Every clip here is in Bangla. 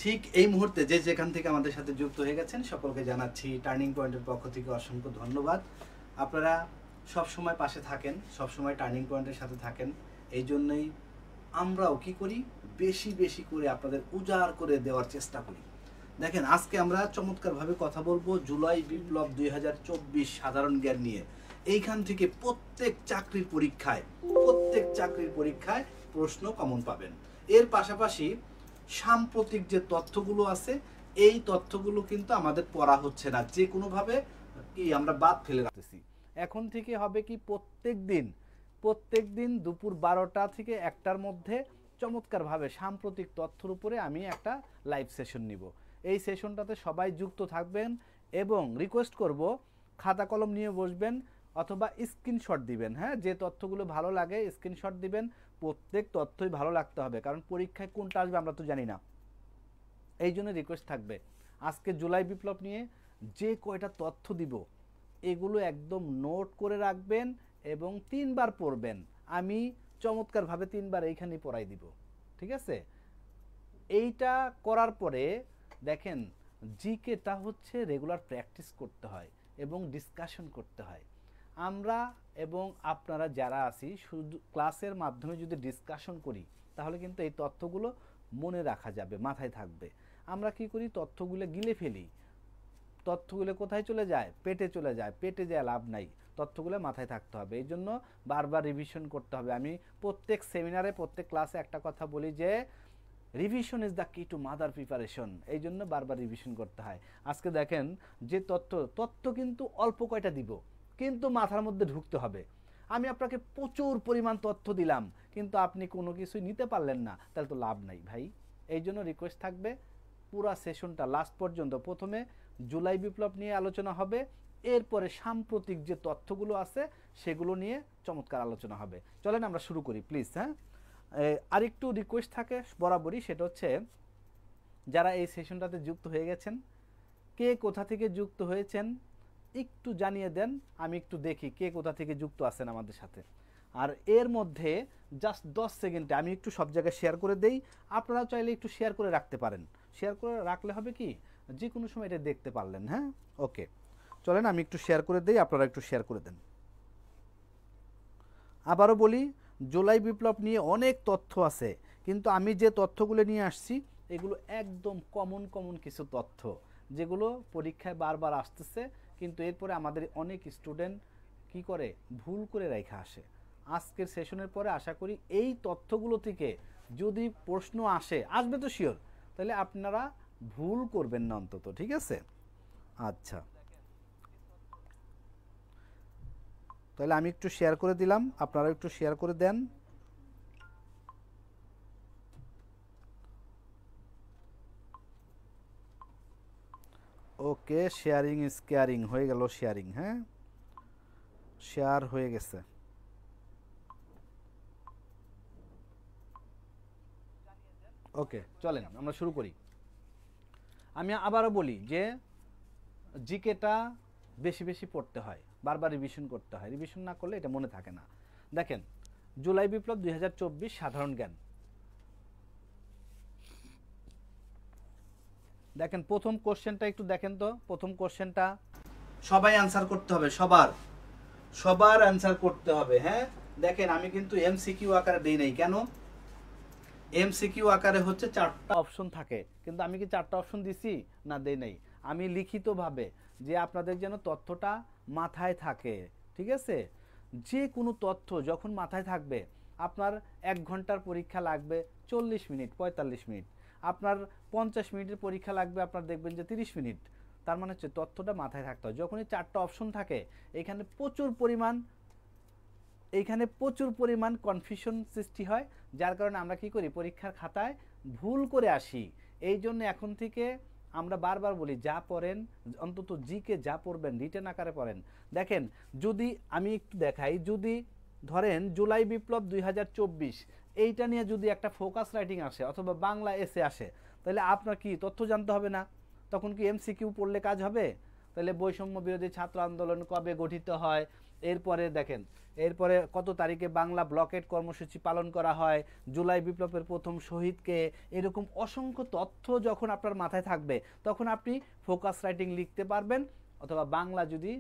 ঠিক এই মুহূর্তে যে যেখান থেকে আমাদের সাথে যুক্ত হয়ে গেছেন সকলকে জানাচ্ছি টার্নিং পয়েন্টের পক্ষ থেকে অসংখ্য ধন্যবাদ। আপনারা সব সময় পাশে থাকেন, সব সময় টার্নিং পয়েন্টের সাথে থাকেন। এই জন্যই আমরাও কি করি, বেশি বেশি করে আপনাদের উজাড় করে দেওয়ার চেষ্টা করি। দেখেন, আজকে আমরা চমৎকারভাবে কথা বলবো জুলাই বিপ্লব 2024 সাধারণ জ্ঞান নিয়ে। এইখান থেকে প্রত্যেক চাকরির পরীক্ষায় প্রশ্ন কমন পাবেন। এর পাশাপাশি সাম্প্রতিক যে তথ্যগুলো আছে, এই তথ্যগুলো কিন্তু আমাদের পড়া হচ্ছে না, যে কোনোভাবে কি আমরা বাদ ফেলে রাখতেছি। এখন থেকে হবে কি, প্রত্যেক দিন দুপুর 12টা থেকে 1টার মধ্যে চমৎকারভাবে সাম্প্রতিক তথ্যের উপরে আমি একটা লাইভ সেশন নিব। এই সেশনটাতে সবাই যুক্ত থাকবেন এবং রিকোয়েস্ট করব খাতা কলম নিয়ে বসবেন অথবা স্ক্রিনশট দিবেন। হ্যাঁ, যে তথ্যগুলো ভালো লাগে স্ক্রিনশট দিবেন। প্রত্যেক তথ্যই ভালো লাগতে হবে, কারণ পরীক্ষায় কোনটা আসবে আমরা তো জানি না। এই জন্য রিকোয়েস্ট থাকবে, আজকে জুলাই বিপ্লব নিয়ে যে কয়টা তথ্য দিব এগুলো একদম নোট করে রাখবেন এবং 3বার পড়বেন। আমি চমৎকারভাবে 3বার এইখানেই পড়াই দিব, ঠিক আছে? এইটা করার পরে দেখেন, জিকেটা হচ্ছে রেগুলার প্র্যাকটিস করতে হয় এবং ডিসকাশন করতে হয়। আমরা এবং আপনারা যারা আছি শুধু ক্লাসের মাধ্যমে যদি ডিসকাশন করি তাহলে কিন্তু এই তথ্যগুলো মনে রাখা যাবে, মাথায় থাকবে। আমরা কি করি, তথ্যগুলো গিলে ফেলি, তথ্যগুলো কোথায় চলে যায়, পেটে চলে যায়। পেটে যায় লাভ নাই, তথ্যগুলো মাথায় থাকতে হবে। এই জন্য বারবার রিভিশন করতে হবে। আমি প্রত্যেক সেমিনারে প্রত্যেক ক্লাসে একটা কথা বলি যে রিভিশন ইজ দ্য কি টু মাদার প্রিপারেশন। এই জন্য বারবার রিভিশন করতে হয়। আজকে দেখেন যে তথ্য কিন্তু অল্প কয়টা দিব, কিন্তু মাথার মধ্যে ঢুকতে হবে। আমি আপনাকে প্রচুর পরিমাণ তথ্য দিলাম কিন্তু আপনি কোনো কিছুই নিতে পারলেন না, তাহলে তো লাভ নাই ভাই। এই জন্য রিকোয়েস্ট থাকবে পুরা সেশনটা লাস্ট পর্যন্ত। প্রথমে জুলাই বিপ্লব নিয়ে আলোচনা হবে, এরপরে সাম্প্রতিক যে তথ্যগুলো আছে সেগুলো নিয়ে চমৎকার আলোচনা হবে। চলেন আমরা শুরু করি প্লিজ। হ্যাঁ, আরেকটু রিকোয়েস্ট থাকে বরাবরই, সেটা হচ্ছে যারা এই সেশনটাতে যুক্ত হয়ে গেছেন, কে কোথা থেকে যুক্ত হয়েছেন একটু জানিয়ে দেন, আমি একটু দেখি কে কোথা থেকে যুক্ত আছেন আমাদের সাথে। আর এর মধ্যে জাস্ট 10 সেকেন্ডে আমি একটু সব জায়গায় শেয়ার করে দেই। আপনারা চাইলে একটু শেয়ার করে রাখতে পারেন। শেয়ার করে রাখলে হবে কি, যে কোনো সময় এটা দেখতে পারলেন। হ্যাঁ, ওকে, চলেন আমি একটু শেয়ার করে দেই, আপনারা একটু শেয়ার করে দেন। আবারও বলি, জুলাই বিপ্লব নিয়ে অনেক তথ্য আছে, কিন্তু আমি যে তথ্যগুলো নিয়ে আসছি এগুলো একদম কমন কিছু তথ্য, যেগুলো পরীক্ষায় বারবার আসতেছে, কিন্তু এরপরে আমাদের অনেক স্টুডেন্ট কি করে, ভুল করে রেখে আসে। আজকের সেশনের পরে আশা করি এই তথ্যগুলো থেকে যদি প্রশ্ন আসবে তো শিওর, তাহলে আপনারা ভুল করবেন না অন্তত, ঠিক আছে? আচ্ছা, তাহলে আমি একটু শেয়ার করে দিলাম, আপনারা একটু শেয়ার করে দেন। ওকে, শেয়ারিং ইজ কেয়ারিং হয়ে গেল, শেয়ারিং, হ্যাঁ শেয়ার হয়ে গেছে। ওকে, চলেন আমরা শুরু করি। আমি আবারও বলি যে জিকেটা বেশি বেশি পড়তে হয়, বারবার রিভিশন করতে হয়, রিভিশন না করলে এটা মনে থাকে না। দেখেন, জুলাই বিপ্লব 2024 সাধারণ জ্ঞান। দেখেন প্রথম কোশ্চেনটা একটু দেখেন তো। প্রথম কোশ্চেনটা সবাই অ্যান্সার করতে হবে, সবার অ্যান্সার করতে হবে। হ্যাঁ, দেখেন আমি কিন্তু এমসিকিউ আকারে দেই নাই। কেন? এমসিকিউ আকারে হচ্ছে 4টা অপশন থাকে, কিন্তু আমি কি 4টা অপশন দিছি? না, দেই নাই। আমি লিখিতভাবে, যে আপনাদের যেন তথ্যটা মাথায় থাকে, ঠিক আছে? যে কোনো তথ্য যখন মাথায় থাকবে, আপনার 1 ঘন্টার পরীক্ষা লাগবে 40 মিনিট 45 মিনিট, আপনার 50 মিনিটের পরীক্ষা লাগবে আপনার দেখবেন যে 30 মিনিট। তার মানে হচ্ছে তথ্যটা মাথায় থাকতে হয়। যখনই 4টা অপশন থাকে এখানে প্রচুর পরিমাণ কনফিউশন সৃষ্টি হয়, যার কারণে আমরা কি করি, পরীক্ষার খাতায় ভুল করে আসি। এই জন্য এখন থেকে আমরা বারবার বলি, যা পড়েন অন্তত জিকে যা পড়বেন রিটেন আকারে পড়েন। দেখেন, যদি আমি একটু দেখাই, যদি ধরেন জুলাই বিপ্লব 2024 এইটা নিয়ে যদি একটা ফোকাস রাইটিং আসে অথবা বাংলা এসে আসে, তাহলে আপনার কি তথ্য জানতে হবে না? তখন কি এমসিকিউ পড়লে কাজ হবে? তাহলে বৈষম্য বিরোধী ছাত্র আন্দোলন কবে গঠিত হয়, এরপরে দেখেন, এরপরে কত তারিখে বাংলা ব্লকেট কর্মসূচি পালন করা হয়, জুলাই বিপ্লবের প্রথম শহীদকে, এরকম অসংখ্য তথ্য যখন আপনার মাথায় থাকবে তখন আপনি ফোকাস রাইটিং লিখতে পারবেন, অথবা বাংলা যদি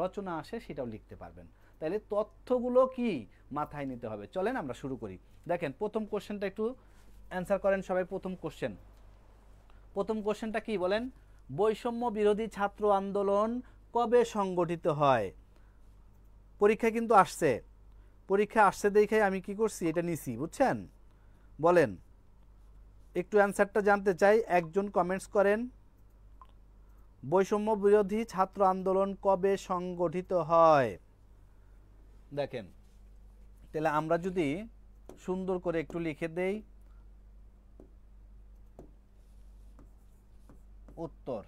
রচনা আসে সেটাও লিখতে পারবেন। তাহলে তথ্যগুলো কি মাথায় নিতে হবে। চলেন আমরা শুরু করি। দেখেন প্রথম কোশ্চেনটা একটু অ্যান্সার করেন সবাই। প্রথম কোশ্চেনটা কি বলেন? বৈষম্য বিরোধী ছাত্র আন্দোলন কবে সংগঠিত হয়? পরীক্ষা কিন্তু আসছে, পরীক্ষা আসছে দেখে আমি কি করছি, এটা নিছি, বুঝছেন? বলেন, একটু অ্যান্সারটা জানতে চাই, একজন কমেন্টস করেন। বৈষম্য বিরোধী ছাত্র আন্দোলন কবে সংগঠিত হয়? দেখেন, তাহলে আমরা যদি সুন্দর করে একটু লিখে দেই উত্তর,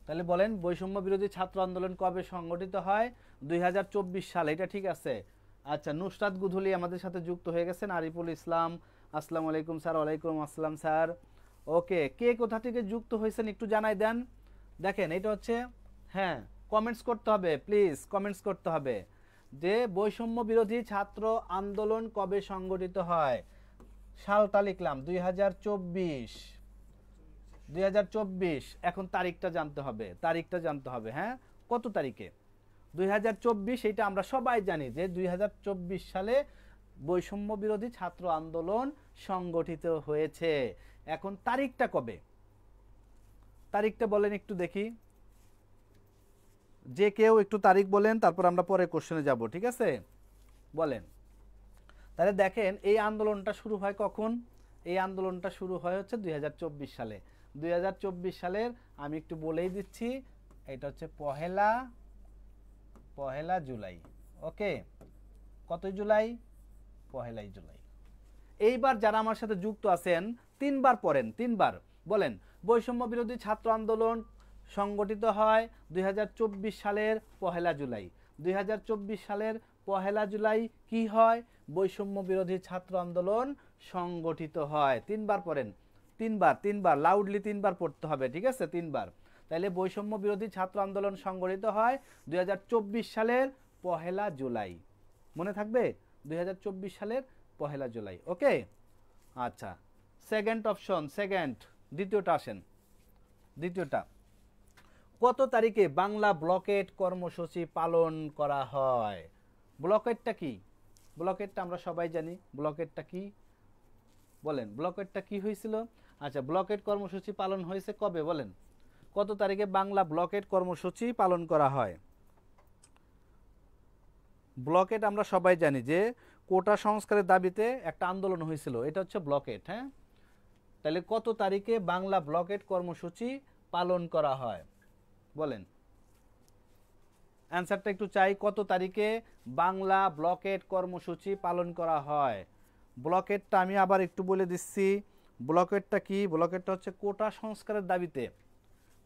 তাহলে বলেন বৈষম্য বিরোধী ছাত্র আন্দোলন কবে সংগঠিত হয়? 2024 সালে, এটা ঠিক আছে। আচ্ছা, নুসরাত গুধুলি আমাদের সাথে যুক্ত হয়ে গেছেন। আরিফুল ইসলাম, আসসালামু আলাইকুম স্যার। ওয়ালাইকুম আসসালাম স্যার। ওকে, কে কোথা থেকে যুক্ত হয়েছেন একটু জানাই দেন। দেখেন এটা হচ্ছে, হ্যাঁ কমেন্টস করতে হবে, প্লিজ কমেন্টস করতে হবে যে বৈষম্য বিরোধী ছাত্র আন্দোলন কবে সংগঠিত হয়। সালটা লিখলাম 2024। এখন তারিখটা জানতে হবে, হ্যাঁ কত তারিখে? 2024, এটা আমরা সবাই জানি যে 2024 সালে বৈষম্য বিরোধী ছাত্র আন্দোলন সংগঠিত হয়েছে। এখন তারিখটা কবে? তারিখটা বলেন একটু দেখি, যে কেউ একটু তারিখ বলেন, তারপর আমরা পরে কোশ্চেনে যাব, ঠিক আছে? বলেন। তাহলে দেখেন এই আন্দোলনটা শুরু হয় কখন? এই আন্দোলনটা শুরু হয় হচ্ছে 2024 সালে। 2024 সালের আমি একটু বলেই দিচ্ছি, এটা হচ্ছে পহেলা জুলাই। ওকে, কতই জুলাই? পহেলাই জুলাই। এইবার যারা আমার সাথে যুক্ত আছেন তিনবার পড়েন, তিনবার বলেন বৈষম্য বিরোধী ছাত্র আন্দোলন সংগঠিত হয় 2024 সালের পহেলা জুলাই। 2024 সালের পহেলা জুলাই কি হয়? বৈষম্য বিরোধী ছাত্র আন্দোলন সংগঠিত হয়। তিনবার পড়েন, তিনবার লাউডলি তিনবার পড়তে হবে, ঠিক আছে? তিনবার। তাহলে বৈষম্য বিরোধী ছাত্র আন্দোলন সংগঠিত হয় 2024 সালের পহেলা জুলাই। মনে থাকবে? 2024 সালের পহেলা জুলাই। ওকে, আচ্ছা, সেকেন্ড অপশন, দ্বিতীয়টা আসেন। দ্বিতীয়টা, কত তারিখে বাংলা ব্লকেট কর্মসূচি পালন করা হয়? ব্লকেটটা কি? ব্লকেটটা আমরা সবাই জানি, ব্লকেটটা কি বলেন, ব্লকেটটা কি হয়েছিল? আচ্ছা, ব্লকেট কর্মসূচি পালন হয়েছে কবে বলেন? কত তারিখে বাংলা ব্লকেট কর্মসূচি পালন করা হয়? ব্লকেট আমরা সবাই জানি যে কোটা সংস্কারের দাবিতে একটা আন্দোলন হয়েছিল, এটা হচ্ছে ব্লকেট। হ্যাঁ, তাহলে কত তারিখে বাংলা ব্লকেট কর্মসূচি পালন করা হয় বলেন? অ্যান্সারটা একটু চাই, কত তারিখে বাংলা ব্লকেট কর্মসূচি পালন করা হয়? ব্লকেটটা আমি আবার একটু বলে দিচ্ছি, ব্লকেটটা কি? ব্লকেটটা হচ্ছে কোটা সংস্কারের দাবিতে,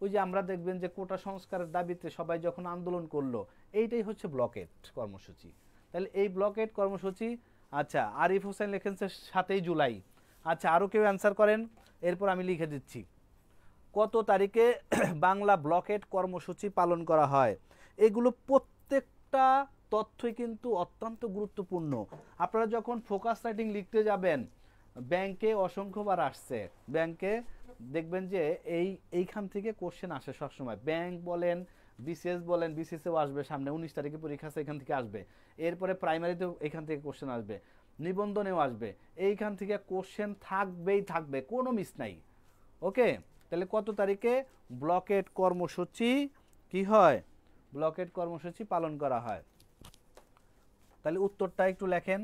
ওই যে আমরা দেখবেন যে কোটা সংস্কারের দাবিতে সবাই যখন আন্দোলন করলো, এইটাই হচ্ছে ব্লকেট কর্মসূচি। তাহলে এই ব্লকেট কর্মসূচি, আচ্ছা আরিফ হোসেন লিখেছে 7ই জুলাই। আচ্ছা, আরও কেউ অ্যান্সার করেন, এরপর আমি লিখে দিচ্ছি কত তারিখে বাংলা ব্লকেট কর্মসূচি পালন করা হয়। এগুলো প্রত্যেকটা তথ্যই কিন্তু অত্যন্ত গুরুত্বপূর্ণ। আপনারা যখন ফোকাস রাইটিং লিখতে যাবেন, ব্যাংকে অসংখ্যবার আসছে, ব্যাংকে দেখবেন যে এইখান থেকে কোশ্চেন আসে সবসময়। ব্যাংক বলেন, বিসিএস বলেন, বিসিএসও আসবে সামনে, 19 তারিখে পরীক্ষা আছে, এখান থেকে আসবে। এরপরে প্রাইমারিতেও এখান থেকে কোশ্চেন আসবে, নিবন্ধনেও আসবে, এইখান থেকে কোশ্চেন থাকবে, কোনো মিস নাই। ওকে, তাহলে কত তারিখে ব্লকেট কর্মসূচি কি হয়? ব্লকেট কর্মসূচি পালন করা হয়। তাহলে উত্তরটা একটু লেখেন।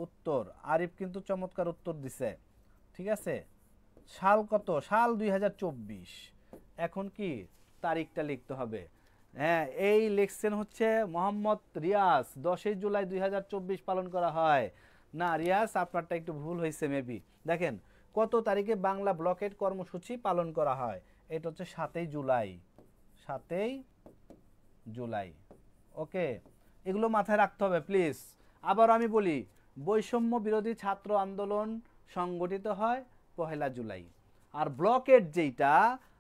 উত্তর, আরিফ কিন্তু চমৎকার উত্তর দিছে, ঠিক আছে? সাল কত? সাল 2024। এখন কি তারিখটা লিখতে হবে। হ্যাঁ, এই লিখছেন হচ্ছে মোহাম্মদ রিয়াজ, 10ই জুলাই 2024 পালন করা হয়। না রিয়াজ, আপনারটা একটু ভুল হয়েছে মেবি। দেখেন কত তারিখে বাংলা ব্লকেট কর্মসূচি পালন করা হয়, এটা হচ্ছে 7ই জুলাই। 7ই জুলাই। ওকে, এগুলো মাথায় রাখতে হবে প্লিজ। আবার আমি বলি, বৈষম্য বিরোধী ছাত্র আন্দোলন সংগঠিত হয় পহেলা জুলাই, আর ব্লকেট যেইটা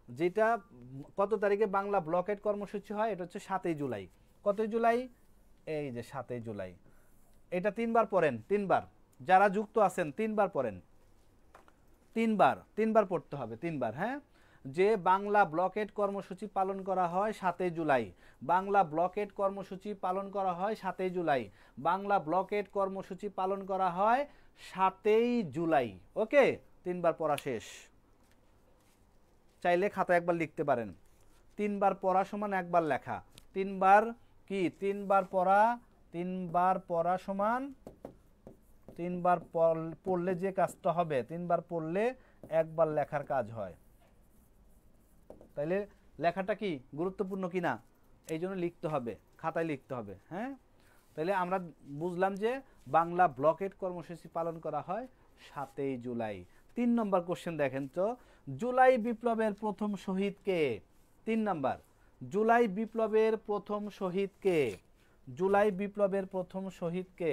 যেটা কত তারিখে বাংলা ব্লকেট কর্মসূচি হয়, এটা হচ্ছে 7ই জুলাই। কতই জুলাই? এই যে 7ই জুলাই। এটা 3বার পড়েন, 3বার, যারা যুক্ত আছেন 3বার পড়েন, 3বার পড়তে হবে, 3বার। হ্যাঁ, যে বাংলা ব্লকেট কর্মসূচি পালন করা হয় 7ই জুলাই, বাংলা ব্লকেট কর্মসূচি পালন করা হয় 7ই জুলাই, বাংলা ব্লকেট কর্মসূচি পালন করা হয় 7ই জুলাই। ওকে, 3বার পড়া শেষ। চাইলে খাতা একবার লিখতে পারেন, 3বার পড়া সমান একবার লেখা। 3বার কি? 3বার পড়া, 3বার পড়া সমান 3বার পড়লে যে কাজটা হবে, 3বার পড়লে একবার লেখার কাজ হয়। তাইলে লেখাটা কি গুরুত্বপূর্ণ কিনা, এই জন্য লিখতে হবে, খাতায় লিখতে হবে। হ্যাঁ, তাহলে আমরা বুঝলাম যে বাংলা ব্লকেট কর্মসূচি পালন করা হয় 7ই জুলাই। 3 নম্বর কোশ্চেন দেখেন তো, জুলাই বিপ্লবের প্রথম শহীদ কে? 3 নম্বর, জুলাই বিপ্লবের প্রথম শহীদ কে? জুলাই বিপ্লবের প্রথম শহীদ কে?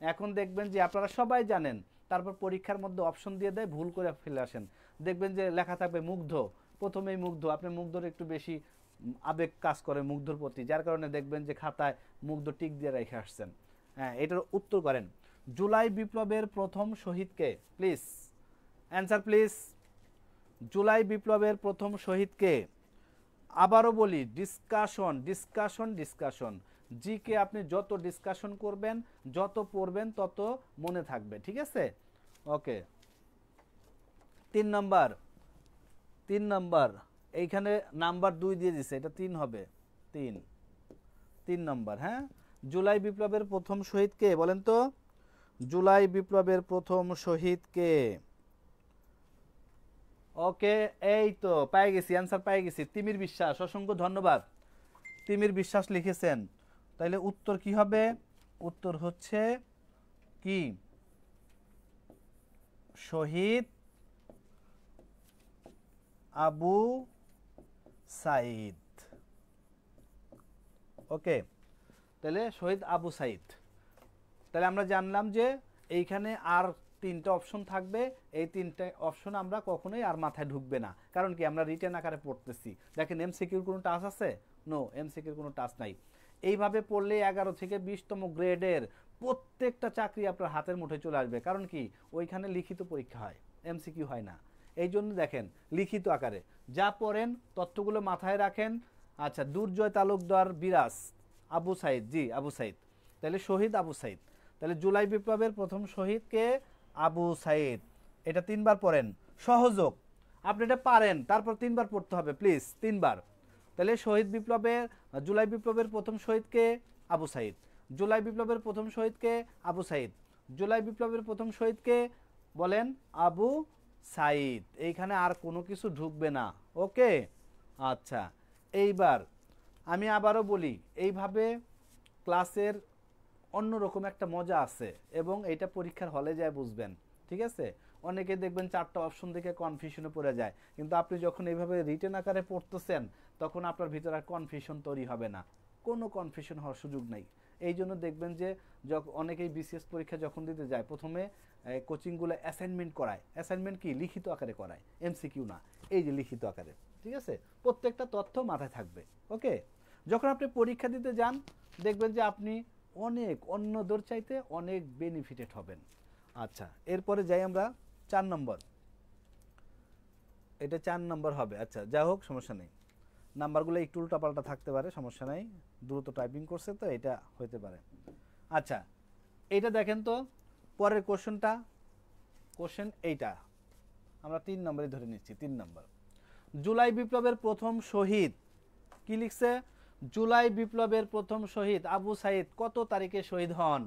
এখন দেখবেন যে আপনারা সবাই জানেন, তারপর পরীক্ষার মধ্যে অপশন দিয়ে দেয়, ভুল করে ফেলে আসেন। দেখবেন যে লেখা থাকবে মুগ্ধ, প্রথমেই মুগ্ধ, আপনি মুগ্ধর একটু বেশি আবেগ কাজ করে মুগ্ধর প্রতি, যার কারণে দেখবেন যে খাতায় মুগ্ধ টিক দিয়ে রেখে আসছেন। হ্যাঁ, এটার উত্তর করেন, জুলাই বিপ্লবের প্রথম শহীদ কে? Please answer please. জুলাই বিপ্লবের প্রথম শহীদ কে? আবারও বলি, ডিসকাশন ডিসকাশন ডিসকাশন। জিকে আপনি যত ডিসকাশন করবেন, যত পড়বেন, তত মনে থাকবে। ঠিক আছে, ওকে। 3 নম্বর, 3 নম্বর, এইখানে নাম্বার 2 দিয়ে দিছে, এটা 3 হবে, 3 নম্বর। হ্যাঁ, জুলাই বিপ্লবের প্রথম শহীদ কে বলেন তো? জুলাই বিপ্লবের প্রথম শহীদ কে? ওকে, এই তো পেয়ে গেছি, অ্যান্সার পেয়ে গেছি। তিমির বিশ্বাস, অসংখ্য ধন্যবাদ। তিমির বিশ্বাস লিখেছেন। তাইলে উত্তর কি হবে? উত্তর হচ্ছে কি? শহীদ আবু সাইদ। ওকে, তাহলে শহীদ আবু সাইদ। তাহলে আমরা জানলাম যে এইখানে আর 3টা অপশন থাকবে, এই 3টে অপশন আমরা কখনোই আর মাথায় ঢুকবে না, কারণ কি আমরা রিটেন আকারে পড়তেছি। দেখেন এমসিকিউর কোনো টাচ আছে? নো, এমসিকিউর কোনো টাচ নাই। এইভাবে পড়লে 11 থেকে 20তম গ্রেডের প্রত্যেকটা চাকরি আপনার হাতের মুঠোয় চলে আসবে, কারণ কি ওইখানে লিখিত পরীক্ষা হয়, এমসিকিউ হয় না। এই জন্য দেখেন লিখিত আকারে যা পড়েন তথ্যগুলো মাথায় রাখেন। আচ্ছা, দুর্জয় তালুকদার বিরাজ, আবু সাইদ, জি আবু সাইদ। তাহলে শহীদ আবু সাইদ। তাহলে জুলাই বিপ্লবের প্রথম শহীদ কে? আবু সাইদ। এটা 3বার পড়েন, সহযোগ। আপনি এটা পারেন, তারপর 3বার পড়তে হবে প্লিজ, 3বার। তাহলে শহীদ বিপ্লবের, জুলাই বিপ্লবের প্রথম শহীদ কে? আবু সাইদ। জুলাই বিপ্লবের প্রথম শহীদ কে? আবু সাইদ। জুলাই বিপ্লবের প্রথম শহীদ কে? বলেন, আবু সাইদ। এইখানে আর কোনো কিছু ঢুকবে না। ওকে, আচ্ছা। এইবার আমি আবারও বলি, এইভাবে ক্লাসের অন্যরকম একটা মজা আছে, এবং এটা পরীক্ষার হলে যায় বুঝবেন। ঠিক আছে, অনেকে দেখবেন 4টা অপশন দেখে কনফিউশনে পড়ে যায়, কিন্তু আপনি যখন এইভাবে রিটেন আকারে পড়তেছেন, তখন আপনার ভিতরে আর কনফিউশন তৈরি হবে না, কোনো কনফিউশন হওয়ার সুযোগ নাই। এই জন্য দেখবেন যে অনেকেই বিসিএস পরীক্ষা যখন দিতে যায়, প্রথমে কোচিংগুলো অ্যাসাইনমেন্ট করায়। অ্যাসাইনমেন্ট কি? লিখিত আকারে করায়, এমসিকিউ না। এই যে লিখিত আকারে, ঠিক আছে, প্রত্যেকটা তথ্য মাথায় থাকবে। ওকে, যখন আপনি পরীক্ষা দিতে যান, দেখবেন যে আপনি অনেক অন্যদের চাইতে অনেক বেনিফিটেড হবেন। আচ্ছা, এরপরে যাই আমরা 4 নম্বর। এটা 4 নম্বর হবে। আচ্ছা, যা হোক, সমস্যা নেই, নাম্বারগুলো একটু উল্টাপাল্টা থাকতে পারে, সমস্যা নাই, দ্রুত টাইপিং করছে তো এটা হইতে পারে। আচ্ছা, এইটা দেখেন তো, পরের কোশ্চেনটা, কোশ্চেন এইটা আমরা 3 নম্বরে ধরে নিচ্ছি। 3 নম্বর, জুলাই বিপ্লবের প্রথম শহীদ কি লিখছে? জুলাই বিপ্লবের প্রথম শহীদ আবু সাইদ কত তারিখে শহীদ হন?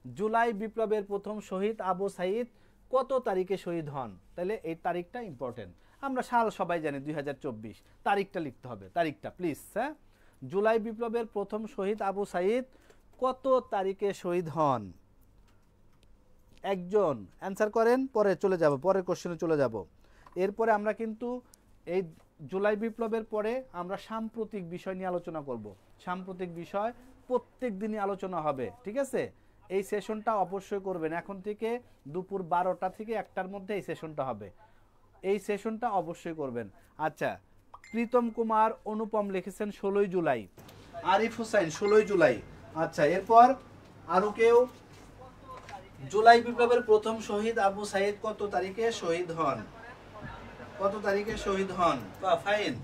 জুলাই বিপ্লবের প্রথম শহীদ আবু সাইদ কত তারিখে শহীদ হন? তাহলে এই তারিখটা ইম্পর্টেন্ট। আমরা সাল সবাই জানি 2024, তারিখটা লিখতে হবে, তারিখটা প্লিজ। হ্যাঁ, জুলাই বিপ্লবের প্রথম শহীদ আবু সাইদ কত তারিখে শহীদ হন? একজন অ্যান্সার করেন, পরে চলে যাব, পরের কোশ্চেনে চলে যাব। এরপরে আমরা কিন্তু এই জুলাই বিপ্লবের পরে আমরা সাম্প্রতিক বিষয় নিয়ে আলোচনা করব। সাম্প্রতিক বিষয় প্রত্যেক দিনই আলোচনা হবে। ঠিক আছে, এই সেশনটা অবশ্যই করবেন। এখন থেকে দুপুর 12টা থেকে 1টার মধ্যে এই সেশনটা হবে। এই সেশনটা অবশ্যই করবেন। আচ্ছা, প্রীতম কুমার অনুপম লিখেছেন 16 জুলাই, আরিফ হোসেন 16 জুলাই। আচ্ছা, এরপর আরো কেউ? জুলাই বিপ্লবের প্রথম শহীদ আবু সাইদ কত তারিখে শহীদ হন? কত তারিখে শহীদ হন? ফাইন,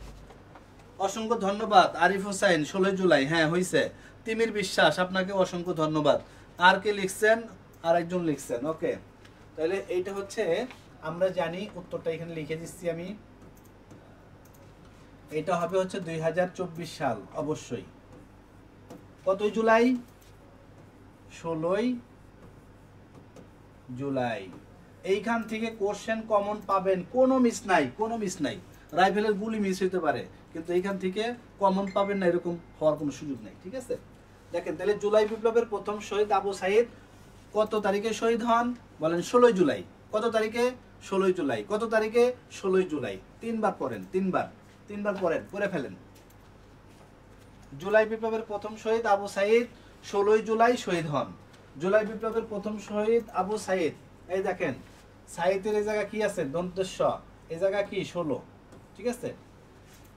অসংখ্য ধন্যবাদ আরিফ হোসেন, 16 জুলাই। হ্যাঁ হইছে। তিমির বিশ্বাস, আপনাকে অসংখ্য ধন্যবাদ। আর কে লিখছেন? আর একজন লিখছেন। ওকে, তাহলে এইটা হচ্ছে আমরা জানি, উত্তরটা এখানে লিখে দিচ্ছি আমি। এটা হবে হচ্ছে 2024 সাল অবশ্যই। কতই জুলাই? 16 জুলাই। এইখান থেকে কোশ্চেন কমন পাবেন, কোনো মিস নাই, কোনো মিস নাই। রাইফেলের গুলি মিস হতে পারে, কিন্তু এইখান থেকে কমন পাবেন না এরকম হওয়ার কোনো সুযোগ নেই। ঠিক আছে, দেখেন তাহলে জুলাই বিপ্লবের প্রথম শহীদ আবু সাইদ কত তারিখে শহীদ হন? বলেন 16 জুলাই। কত তারিখে? 16 জুলাই। কত তারিখে? 16 জুলাই। তিনবার পড়েন, তিনবার পড়েন, পড়ে ফেলেন। জুলাই বিপ্লবের প্রথম শহীদ আবু সাইদ 16 জুলাই শহীদ হন। জুলাই বিপ্লবের প্রথম শহীদ আবু সাইদ, এই দেখেন সাইদের এই জায়গা কি আছে? দন্তেশ। এই জায়গা কি? 16। ঠিক আছে,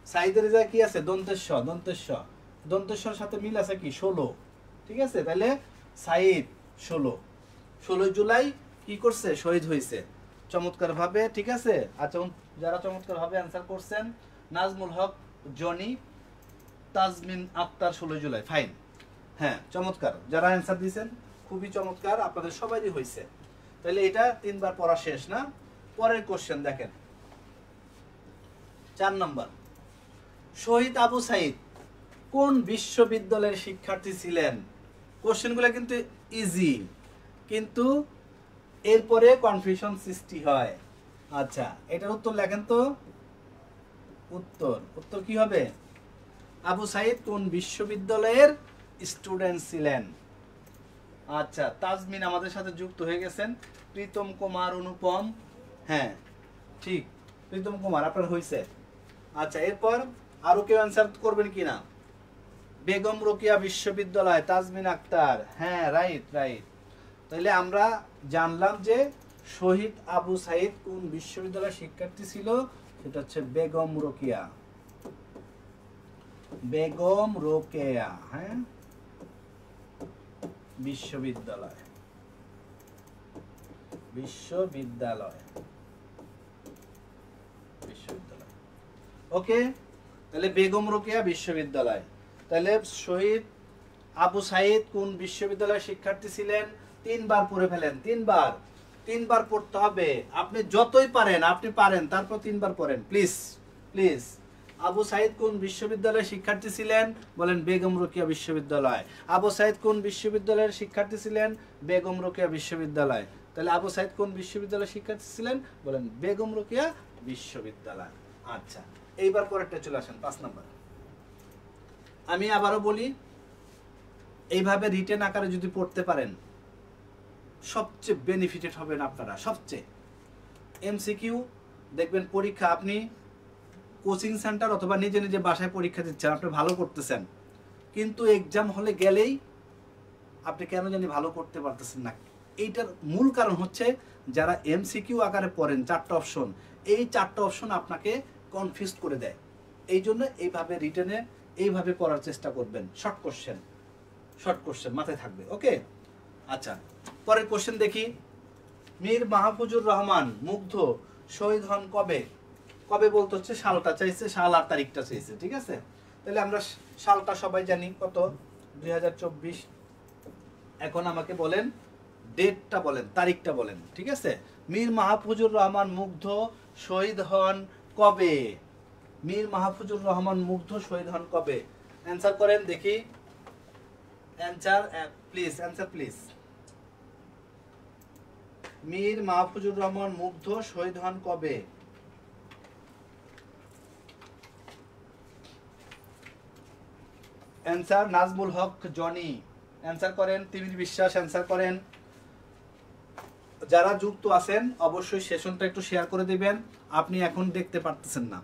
সাইদের এই জায়গা কি আছে? দন্তেশ। দন্তেশ্বর সাথে মিল আছে কি? 16। ঠিক আছে, তাহলে সাইদ 16 জুলাই কি করছে? শহীদ হয়েছে। চমৎকার ভাবে। ঠিক আছে, আচ্ছা, যারা চমৎকার ভাবে অ্যান্সার করছেন, নাজমুল হক, জনি, তাজমিন আক্তার 16 জুলাই। ফাইন, হ্যাঁ চমৎকার। যারা অ্যান্সার দিয়েছেন খুবই চমৎকার, আপনাদের সবারই হয়েছে। তাহলে এটা তিনবার পড়া শেষ না? পরের কোশ্চেন দেখেন, 4 নম্বর। শহীদ আবু সাইদ কোন বিশ্ববিদ্যালয়ের শিক্ষার্থী ছিলেন? কোশ্চেনগুলো কিন্তু ইজি, কিন্তু এরপরে কনফিউশন সৃষ্টি হয়। আচ্ছা, এটার উত্তর লেখেন তো। উত্তর কি হবে? আবু সাইদ কোন বিশ্ববিদ্যালয়ের স্টুডেন্ট ছিলেন? আচ্ছা, তাজমিন আমাদের সাথে যুক্ত হয়ে গেছেন। প্রীতম কুমার অনুপম, হ্যাঁ ঠিক, প্রীতম কুমার আপনার হয়েছে। আচ্ছা, এরপর আরো কেউ অ্যান্সার করবেন কিনা? বেগম রোকেয়া বিশ্ববিদ্যালয়, তাজমিন আক্তার, হ্যাঁ রাইট। তাহলে আমরা জানলাম যে শহীদ আবু সাইদ কোন বিশ্ববিদ্যালয়ের শিক্ষার্থী ছিল, সেটা হচ্ছে বেগম রোকেয়া। হ্যাঁ, বিশ্ববিদ্যালয়। ওকে, তাহলে বেগম রোকেয়া বিশ্ববিদ্যালয়। তাহলে শহীদ আবু সাইদ কোন বিশ্ববিদ্যালয়ের শিক্ষার্থী ছিলেন? তিনবার পড়ে ফেলেন, তিনবার পড়তে হবে। আপনি যতই পারেন, আপনি পারেন, তারপর তিনবার পড়েন প্লিজ। আবু সাইদ কোন বিশ্ববিদ্যালয়ের শিক্ষার্থী ছিলেন? বলেন বেগম রোকেয়া বিশ্ববিদ্যালয়। আবু সাইদ কোন বিশ্ববিদ্যালয়ের শিক্ষার্থী ছিলেন? বেগম রোকেয়া বিশ্ববিদ্যালয়। তাহলে আবু সাইদ কোন বিশ্ববিদ্যালয়ের শিক্ষার্থী ছিলেন? বলেন বেগম রোকেয়া বিশ্ববিদ্যালয়। আচ্ছা, এইবার পরেরটা চলে আসেন, 5 নম্বর। আমি আবারও বলি, এইভাবে রিটেন আকারে যদি পড়তে পারেন সবচেয়ে বেনিফিটেড হবেন আপনারা। সবচেয়ে এমসিকিউ দেখবেন, পরীক্ষা আপনি কোচিং সেন্টার অথবা নিজে নিজে বাসায় পরীক্ষা দিচ্ছেন, আপনি ভালো করতেছেন, কিন্তু এক্সাম হলে গেলেই আপনি কেন জানি ভালো করতে পারতেছেন না। এইটার মূল কারণ হচ্ছে যারা এমসিকিউ আকারে পড়েন 4টা অপশন, এই 4টা অপশন আপনাকে কনফিউজ করে দেয়। এই জন্য এইভাবে রিটেনে এইভাবে পড়ার চেষ্টা করবেন। শর্ট কোশ্চেন মাথায় থাকবে। ওকে, আচ্ছা, পরের কোশ্চেন দেখি। মীর মাহফুজুর রহমান মুগ্ধ শহীদ হন কবে? কবে বলতে হচ্ছে সালটা চাইছে, সাল আর তারিখটা চাইছে। ঠিক আছে, তাহলে আমরা সালটা সবাই জানি কত? 2024। এখন আমাকে বলেন ডেটটা বলেন, তারিখটা বলেন। ঠিক আছে, মীর মাহফুজুর রহমান মুগ্ধ শহীদ হন কবে? মীর মাহফুজুর রহমান মুগ্ধ শহীদ হন কবে? অ্যান্সার করেন দেখি। Answer please. মীর মাহফুজুর রহমান মুগ্ধ শহীদ হন কবে? অ্যান্সার নাজমুল হক, জনি অ্যান্সার করেন। তিমির বিশ্বাস অ্যান্সার করেন। যারা যুক্ত আছেন অবশ্যই সেশনটা একটু শেয়ার করে দিবেন। আপনি এখন দেখতে পারতেছেন না,